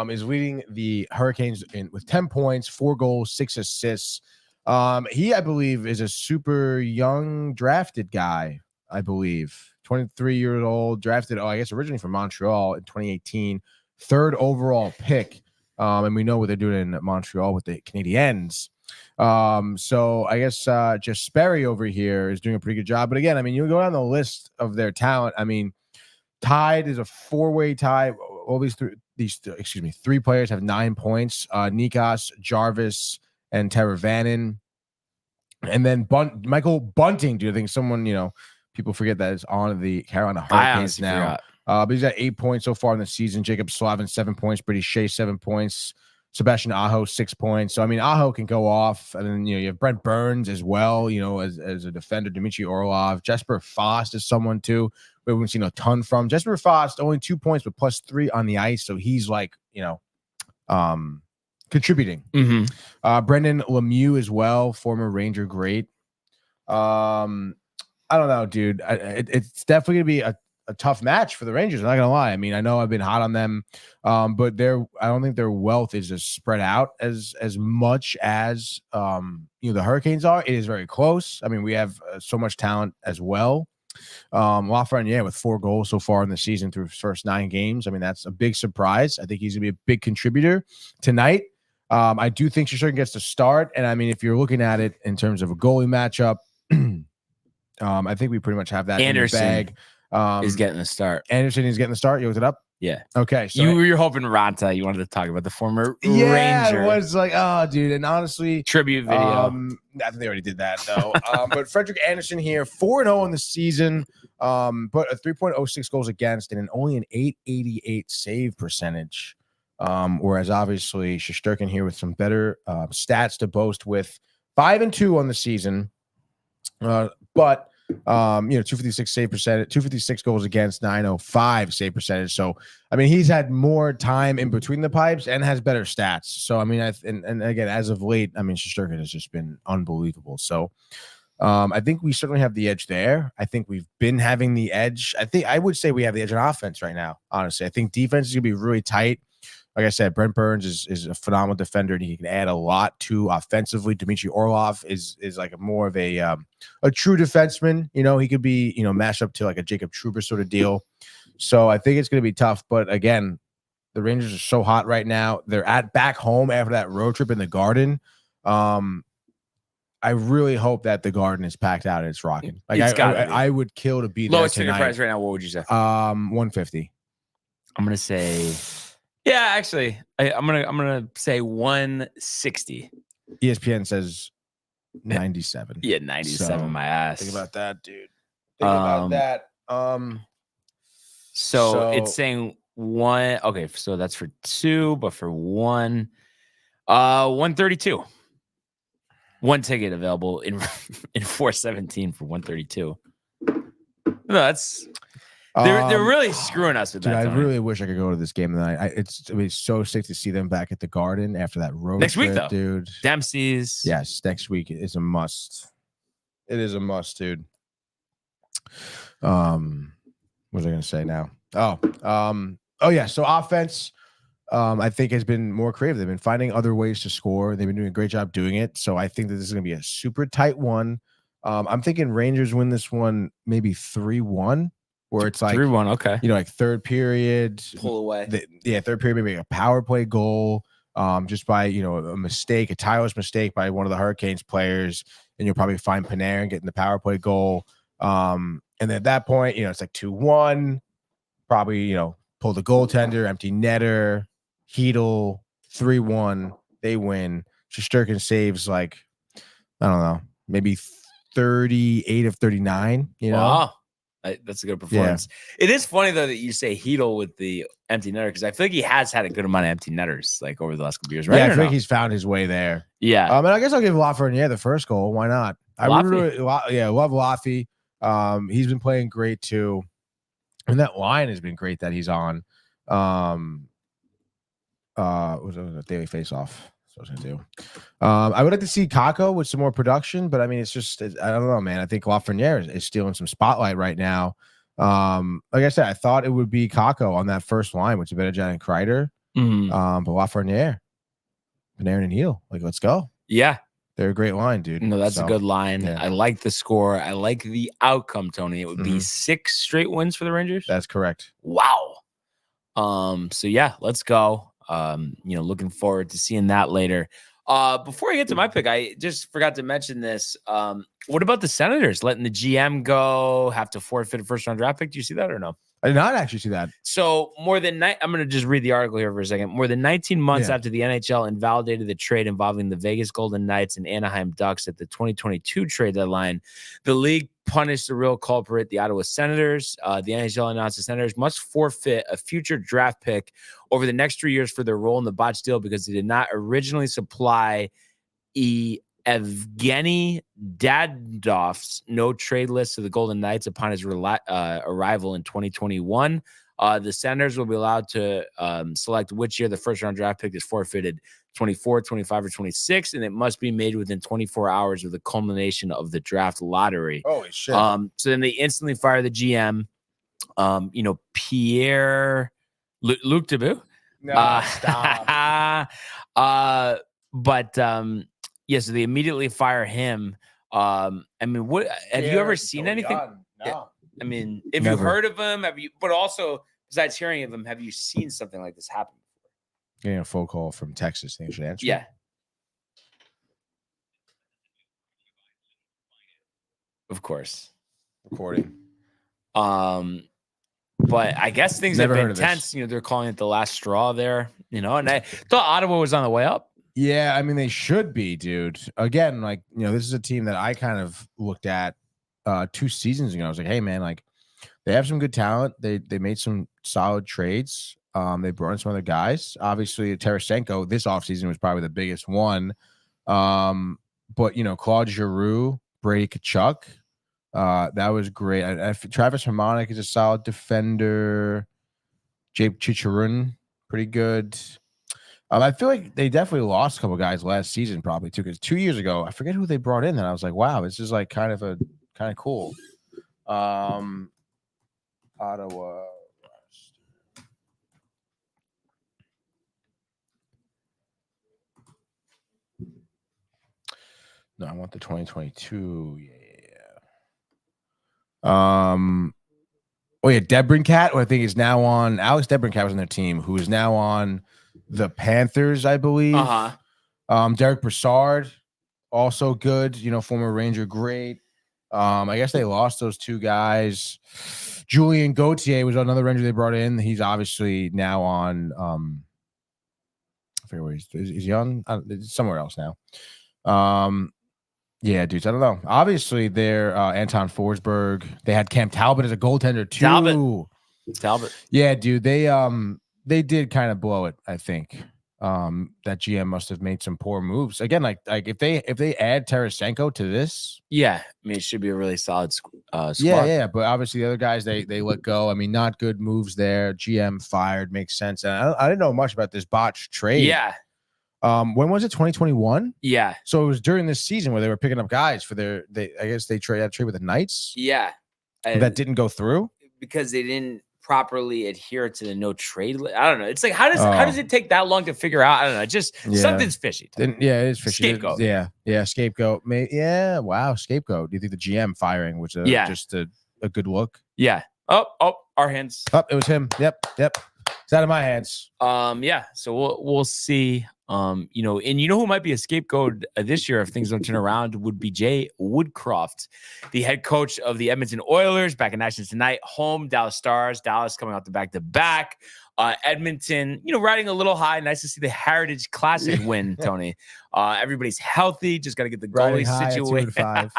is leading the Hurricanes with 10 points, 4 goals, 6 assists. He, I believe, is a super young drafted guy. I believe 23 years old, drafted. I guess originally from Montreal in 2018, 3rd overall pick. And we know what they're doing in Montreal with the Canadiens. So I guess just Sperry over here is doing a pretty good job. But again, I mean, you go down the list of their talent. I mean, tied is a 4-way tie. All these 3 players have 9 points. Nikos, Jarvis, and Teravainen. And then Michael Bunting. Do you think someone, people forget that is on the Carolina Hurricanes now? But he's got 8 points so far in the season. Jacob Slavin, 7 points. Brady Shea, 7 points. Sebastian Aho, 6 points. So, I mean, Aho can go off. And then, you have Brent Burns as well, as a defender. Dmitry Orlov. Jesper Fast is someone, too, we haven't seen a ton from. Jesper Fast, only 2 points, but +3 on the ice. So, he's contributing. Mm-hmm. Brendan Lemieux as well, former Ranger great. I don't know, dude. It's definitely going to be a tough match for the Rangers. I'm not gonna lie. I mean, I know I've been hot on them, but I don't think their wealth is just spread out as much as the Hurricanes are. It is very close. I mean, we have so much talent as well. Lafreniere with 4 goals so far in the season through his first 9 games. I mean, that's a big surprise. I think he's gonna be a big contributor tonight. I do think Shesterkin gets to start, and I mean, if you're looking at it in terms of a goalie matchup, I think we pretty much have that Anderson in the bag. is getting the start. Anderson is getting the start. You looked it up? Yeah. Okay. So You were hoping Ranta, you wanted to talk about the former yeah, Ranger it was like, oh, dude. And honestly, tribute video. I think they already did that though. But Frederick Anderson here, 4-0 in the season, but a 3.06 goals against and only an 888 save percentage. Whereas obviously Shesterkin here with some better stats to boast with, 5-2 on the season. But 256 save percentage, 256 goals against, 905 save percentage. So I mean, he's had more time in between the pipes and has better stats. So I mean, and again, as of late, I mean, Shesterkin has just been unbelievable. So I think we certainly have the edge there. I think we've been having the edge. I would say we have the edge on offense right now. Honestly, I think defense is gonna be really tight. Like I said, Brent Burns is a phenomenal defender, and he can add a lot to offensively. Dmitry Orlov is like more of a true defenseman. He could be mashed up to like a Jacob Trouba sort of deal. So I think it's going to be tough. But again, the Rangers are so hot right now. They're back home after that road trip in the Garden. I really hope that the Garden is packed out and it's rocking. Like I would kill to be there Lowest ticket tonight. price right now, what would you say? $150. I'm gonna say, yeah, actually, I'm gonna say 160. ESPN says 97. Yeah, 97. So, my ass. Think about that, dude. Think about that. So it's saying one. Okay, so that's for two, but for one, 132. One ticket available in 417 for 132. No, that's they're really screwing us with dude, that. I really wish I could go to this game tonight. It'd be so sick to see them back at the Garden after that road next trip, week, though, dude. Dempsey's. Yes, next week is a must. It is a must, dude. What was I gonna say now? Oh yeah. So offense, I think has been more creative. They've been finding other ways to score. They've been doing a great job doing it. So I think that this is gonna be a super tight one. I'm thinking Rangers win this one maybe 3-1, where it's like 3-1. Okay, like third period, pull away. Third period, maybe a power play goal, just by a mistake, a tireless mistake by one of the Hurricanes players, and you'll probably find Panarin getting the power play goal. And then at that point, it's like 2-1, probably pull the goaltender, empty netter, Hedl, 3-1, they win. Shesterkin saves like, I don't know, maybe 38 of 39. Wow. That's a good performance. Yeah. It is funny though that you say Hedl with the empty netter, because I feel like he has had a good amount of empty netters like over the last couple years, right? Yeah, I feel like he's found his way there. Yeah. And I guess I'll give Lafreniere the first goal. Why not? I love Laffy. He's been playing great too, and that line has been great that he's on. Was a daily face-off. That's what I was gonna do. I would like to see Kako with some more production, but I mean, I don't know, man. I think Lafreniere is stealing some spotlight right now. Like I said, I thought it would be Kako on that first line with Zibanejad and Kreider. But Lafreniere, Panarin and Hedl, like, let's go. Yeah. They're a great line, dude. No, that's a good line. Yeah. I like the score. I like the outcome, Tony. It would be 6 straight wins for the Rangers. That's correct. Wow. So yeah, let's go. Looking forward to seeing that later. Before I get to my pick, I just forgot to mention this. What about the Senators letting the GM go, have to forfeit a first-round draft pick? Do you see that or no? I did not actually see that. So I'm going to just read the article here for a second. More than 19 months after the NHL invalidated the trade involving the Vegas Golden Knights and Anaheim Ducks at the 2022 trade deadline, the league punished the real culprit, the Ottawa Senators. The NHL announced the Senators must forfeit a future draft pick over the next 3 years for their role in the botched deal because they did not originally supply Evgeny Dadov's no trade list to the Golden Knights upon his arrival in 2021. The Senators will be allowed to select which year the first round draft pick is forfeited, 24, 25, or 26, and it must be made within 24 hours of the culmination of the draft lottery. Holy shit. So then they instantly fire the GM, Pierre Luc Dubois. No, stop. Yeah, so they immediately fire him. I mean, what have you ever seen anything? No. I mean, if you've heard of him, but also besides hearing of him, have you seen something like this happen before? Getting a phone call from Texas. Think you should answer? Yeah. Of course. recording. But I guess things Never have heard been of this. tense. They're calling it the last straw there, and I thought Ottawa was on the way up. Yeah, I mean they should be, dude. Again, like this is a team that I kind of looked at 2 seasons ago. I was like, hey man, like they have some good talent. They made some solid trades. They brought in some other guys. Obviously, Tarasenko this offseason was probably the biggest one. But Claude Giroux, Brady Tkachuk, that was great. Travis Harmonic is a solid defender. Jake Chicharun, pretty good. I feel like they definitely lost a couple guys last season, probably too, because 2 years ago, I forget who they brought in, and I was like, wow, this is like kind of cool. Ottawa. No, I want the 2022. Yeah. Oh yeah, Debrincat, who I think is now on. Alex Debrincat was on their team, who is now on the Panthers, I believe. Derek Brassard, also good. Former Ranger, great. I guess they lost those 2 guys. Julien Gauthier was another Ranger they brought in. He's obviously now on. I forget where is he on? Somewhere else now. Yeah, dudes. I don't know. Obviously, they're Anton Forsberg. They had Cam Talbot as a goaltender too. Talbot. Yeah, dude. They did kind of blow it. I think that GM must have made some poor moves. Again, like if they add Tarasenko to this, Yeah, I mean it should be a really solid squad. yeah. But obviously the other guys they let go. I mean, not good moves there. GM fired, makes sense. And I didn't know much about this botched trade. Yeah. When was it? 2021. Yeah. So it was during this season where they were picking up guys for I guess they had a trade with the Knights. Yeah. That didn't go through because they didn't properly adhere to the no trade. I don't know. It's like how does it take that long to figure out? I don't know. Just something's fishy. Yeah, it is fishy. Scapegoat. Yeah, scapegoat. Yeah, wow, scapegoat. Do you think the GM firing was just a good look? Yeah. Oh, our hands. Oh, it was him. Yep. It's out of my hands. Yeah. So we'll see. And who might be a scapegoat this year if things don't turn around would be Jay Woodcroft, the head coach of the Edmonton Oilers, back in action tonight. Home Dallas Stars. Dallas coming out the back-to-back. Edmonton, riding a little high. Nice to see the Heritage Classic win, Tony. Everybody's healthy. Just got to get the goalie situation.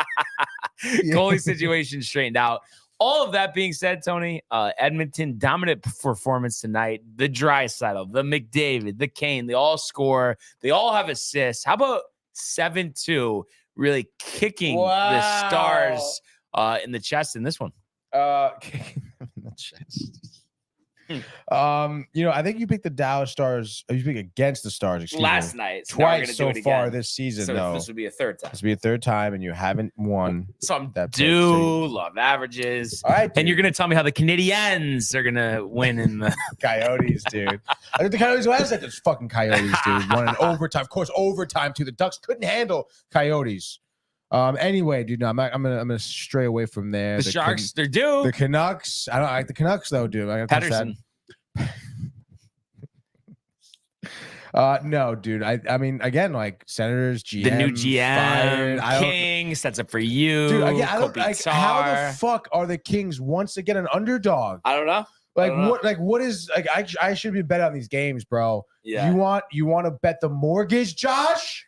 Goalie situation straightened out. All of that being said, Tony, Edmonton dominant performance tonight. The Draisaitl, the McDavid, the Kane, they all score. They all have assists. How about 7-2 really kicking the Stars in the chest in this one? Kicking them in the chest. I think you picked the Dallas Stars. You picked against the Stars. Last night, so twice so far this season. So though this would be a third time. This would be a third time, and you haven't won. Some that love averages. All right, and you're gonna tell me how the Canadiens are gonna win in the Coyotes, dude. I think the Coyotes last night. Those fucking Coyotes, dude. Won in overtime. Of course, overtime too. The Ducks couldn't handle Coyotes. Anyway, dude, no, I'm gonna stray away from there. The Sharks, they're due. The Canucks, I don't like the Canucks though, dude. Patterson. No, dude. I mean, again, like Senators, GM, the new GM, fired. Kings. That's it for you, dude. Again, I don't like how the fuck are the Kings once again an underdog? I don't know. What is like? I should be bet on these games, bro. Yeah. You want to bet the mortgage, Josh?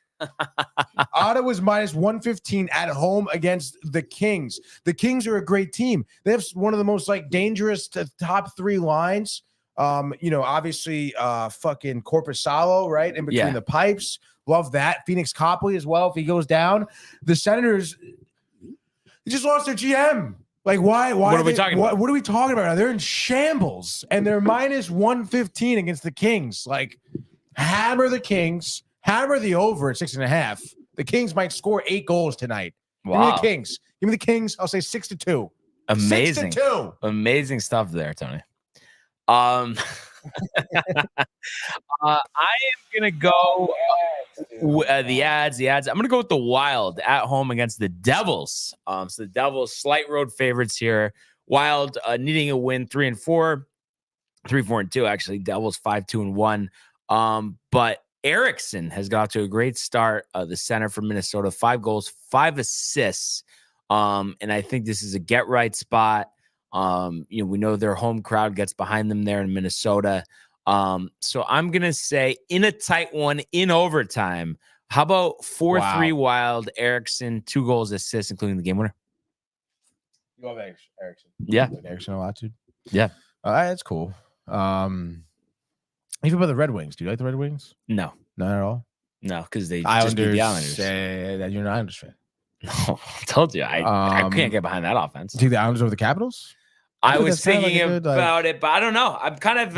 Ottawa's minus 115 at home against the Kings. The Kings are a great team. They have one of the most dangerous top 3 lines. Obviously, fucking Korpisalo, right in between the pipes. Love that. Phoenix Copley as well. If he goes down, the Senators, they just lost their GM. Like, why? What are we talking about? What are we talking about? They're in shambles, and they're minus 115 against the Kings. Like, hammer the Kings. Hammer the over at 6.5. The Kings might score 8 goals tonight. Wow. Give me the Kings. Give me the Kings. I'll say 6-2. Amazing. 6-2. Amazing stuff there, Tony. I am gonna go the ads. I'm gonna go with the Wild at home against the Devils. So the Devils slight road favorites here. Wild needing a win, 3-4, 3-4-2 actually. Devils 5-2-1. But Eriksson has got to a great start. The center from Minnesota, 5 goals, 5 assists. And I think this is a get right spot. We know their home crowd gets behind them there in Minnesota. So I'm going to say in a tight one in overtime. How about 4-3 Wild, Erickson, 2 goals, assists, including the game winner? You love Erickson. Yeah. Like Erickson a lot, dude. Yeah. That's cool. Even about the Red Wings. Do you like the Red Wings? No. Not at all? No, because they just beat the Islanders. That you're an Islanders fan. No, I told you. I can't get behind that offense. Do you think the Islanders over the Capitals? I was thinking about it, but I don't know. I'm kind of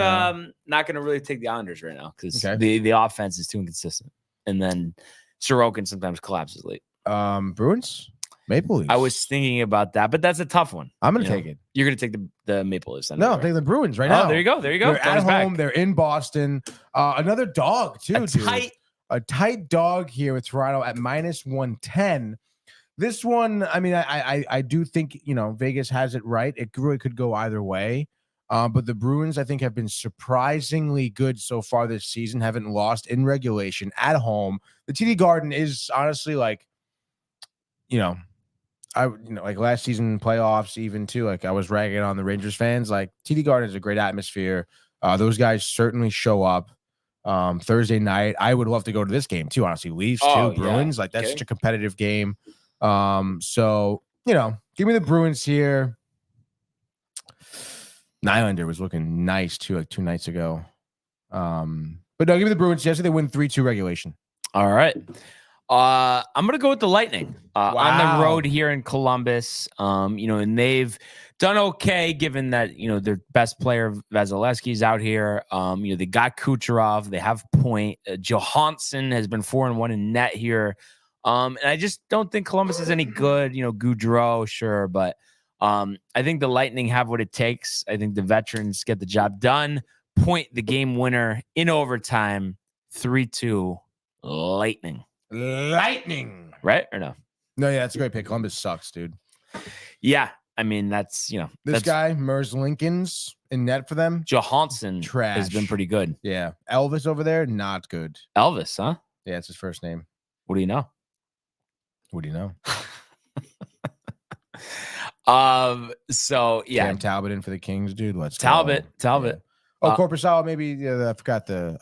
not going to really take the Islanders right now because the offense is too inconsistent. And then Sorokin sometimes collapses late. Bruins? Maple Leafs? I was thinking about that, but that's a tough one. I'm going to take it. You're going to take the Maple Leafs. No, I'm taking the Bruins right now. There you go. They're at home. They're in Boston. Another dog, too, a tight dog here with Toronto at -110. This one, I mean, I do think, Vegas has it right. It really could go either way. But the Bruins, I think, have been surprisingly good so far this season, haven't lost in regulation at home. The TD Garden is honestly like last season playoffs, even too, like I was ragging on the Rangers fans. Like TD Garden is a great atmosphere. Those guys certainly show up. Thursday night, I would love to go to this game too, honestly. Leafs too, Bruins, like that's such a competitive game. So give me the Bruins here. Nylander was looking nice too, like 2 nights ago. But no, give me the Bruins. Yesterday they win 3-2 regulation. All right. I'm gonna go with the Lightning on the road here in Columbus. And they've done okay given that their best player Vasilevsky's out here. They got Kucherov, they have Point. Johansson has been 4-1 in net here. And I just don't think Columbus is any good. Goudreau, sure, but I think the Lightning have what it takes. I think the veterans get the job done. Point the game winner in overtime, 3-2 Lightning. Right or no? No, yeah, that's a great pick. Columbus sucks, dude. Yeah, I mean that's this guy Mers Lincoln's in net for them. Johansson Trash. has been pretty good. Yeah, Elvis over there, not good. Elvis, huh? Yeah, it's his first name. What do you know? What do you know? So yeah, Cam Talbot in for the Kings, dude. Let's Talbot. Yeah. Oh, Corpusalo, maybe. Yeah, I forgot the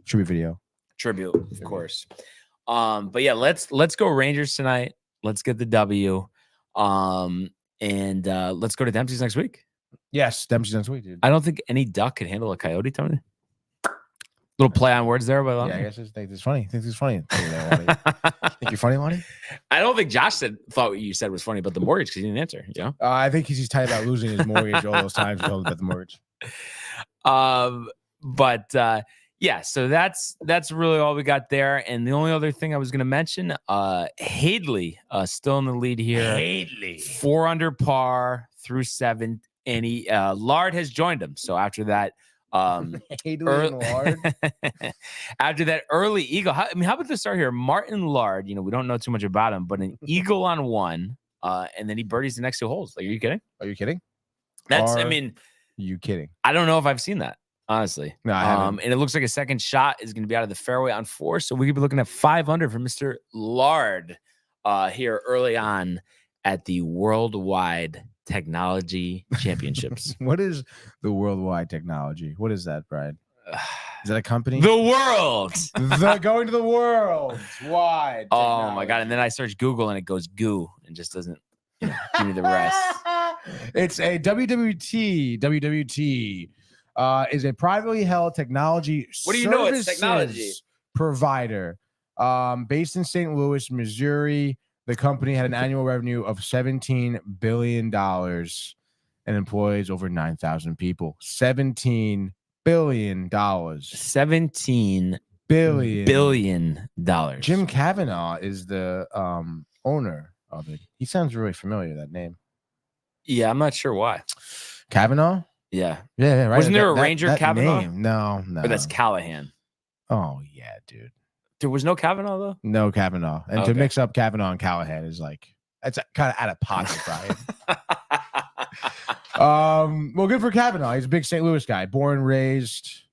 tribute video. Tribute, of course. But yeah, let's go Rangers tonight. Let's get the W. And let's go to Dempsey's next week. Yes, Dempsey's next week, dude. I don't think any duck can handle a coyote, Tony. Little play on words there, but yeah, I guess it's funny. I think it's funny. Think you're funny, Lonnie? I don't think Josh thought what you said was funny about the mortgage because he didn't answer. I think he's tight about losing his mortgage all those times he told about the mortgage. Yeah, so that's really all we got there. And the only other thing I was going to mention, Hadley still in the lead here. Hadley 4 under par through 7, and he Lard has joined him. So after that. Hadley and Lard. After that early eagle, how about the start here? Martin Lard, we don't know too much about him, but an eagle on 1, and then he birdies the next 2 holes. Like, are you kidding? Are you kidding? You kidding? I don't know if I've seen that, honestly. No, I haven't. And it looks like a second shot is going to be out of the fairway on 4, so we could be looking at 5 under for Mr. Lard here early on at the Worldwide Technology Championships. What is the Worldwide Technology? What is that, Brian? Is that a company? The world. Going to the world wide. Oh my God. And then I search Google and it goes goo and just doesn't give me the rest. It's a WWT. WWT is a privately held technology What do you know? It's technology provider based in St. Louis, Missouri. The company had an annual revenue of $17 billion and employs over 9,000 people. $17 billion. $17 billion. Jim Kavanaugh is the owner of it. He sounds really familiar, that name. Yeah, I'm not sure why. Kavanaugh? Yeah. Yeah, right. Wasn't there a Ranger that Kavanaugh? Name. No. Or that's Callahan. Oh, yeah, dude. There was no Kavanaugh, though? No Kavanaugh. And okay. To mix up Kavanaugh and Callahan is like, it's kind of out of pocket, Brian. Well, good for Kavanaugh. He's a big St. Louis guy. Born, raised.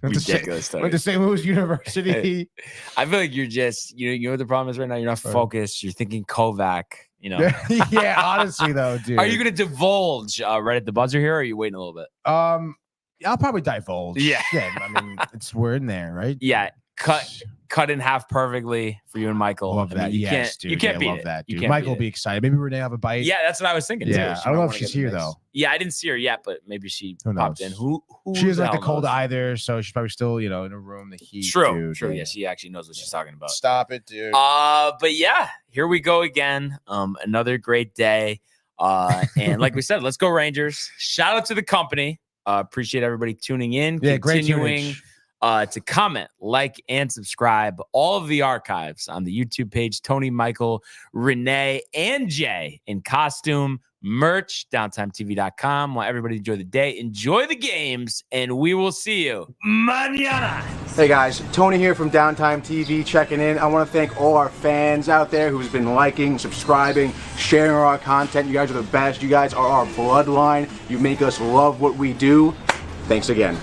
Ridiculous stuff. Went to St. Louis University. I feel like you're just, you know what the problem is right now? You're not focused. You're thinking Kovac, you know. Yeah, honestly though, dude. Are you going to divulge right at the buzzer here, or are you waiting a little bit? I'll probably divulge. Yeah. I mean, we're in there, right? Yeah, cut in half perfectly for you and Michael. Love that. I mean, Yes, dude. You can't beat love it. that, You dude. can't Michael beat will be excited. Maybe Renee have a bite. Yeah, that's what I was thinking. Yeah, too. I don't know if might she's get the here mix. though. Yeah, I didn't see her yet, but maybe she Who popped knows? in. Who She doesn't like the hell cold knows? either, so she's probably still, in a room. The heat. True. Dude. Yeah, she actually knows what she's talking about. Stop it, dude. But yeah, here we go again. Another great day. And like we said, let's go Rangers. Shout out to the company. Appreciate everybody tuning in. Yeah, great continuing to comment, like, and subscribe. All of the archives on the YouTube page. Tony, Michael, Renee, and Jay in costume. Merch, downtimetv.com. Want everybody to enjoy the day, enjoy the games, and we will see you mañana. Hey guys, Tony here from Downtime TV checking in. I want to thank all our fans out there who's been liking, subscribing, sharing our content. You guys are the best. You guys are our bloodline. You make us love what we do. Thanks again.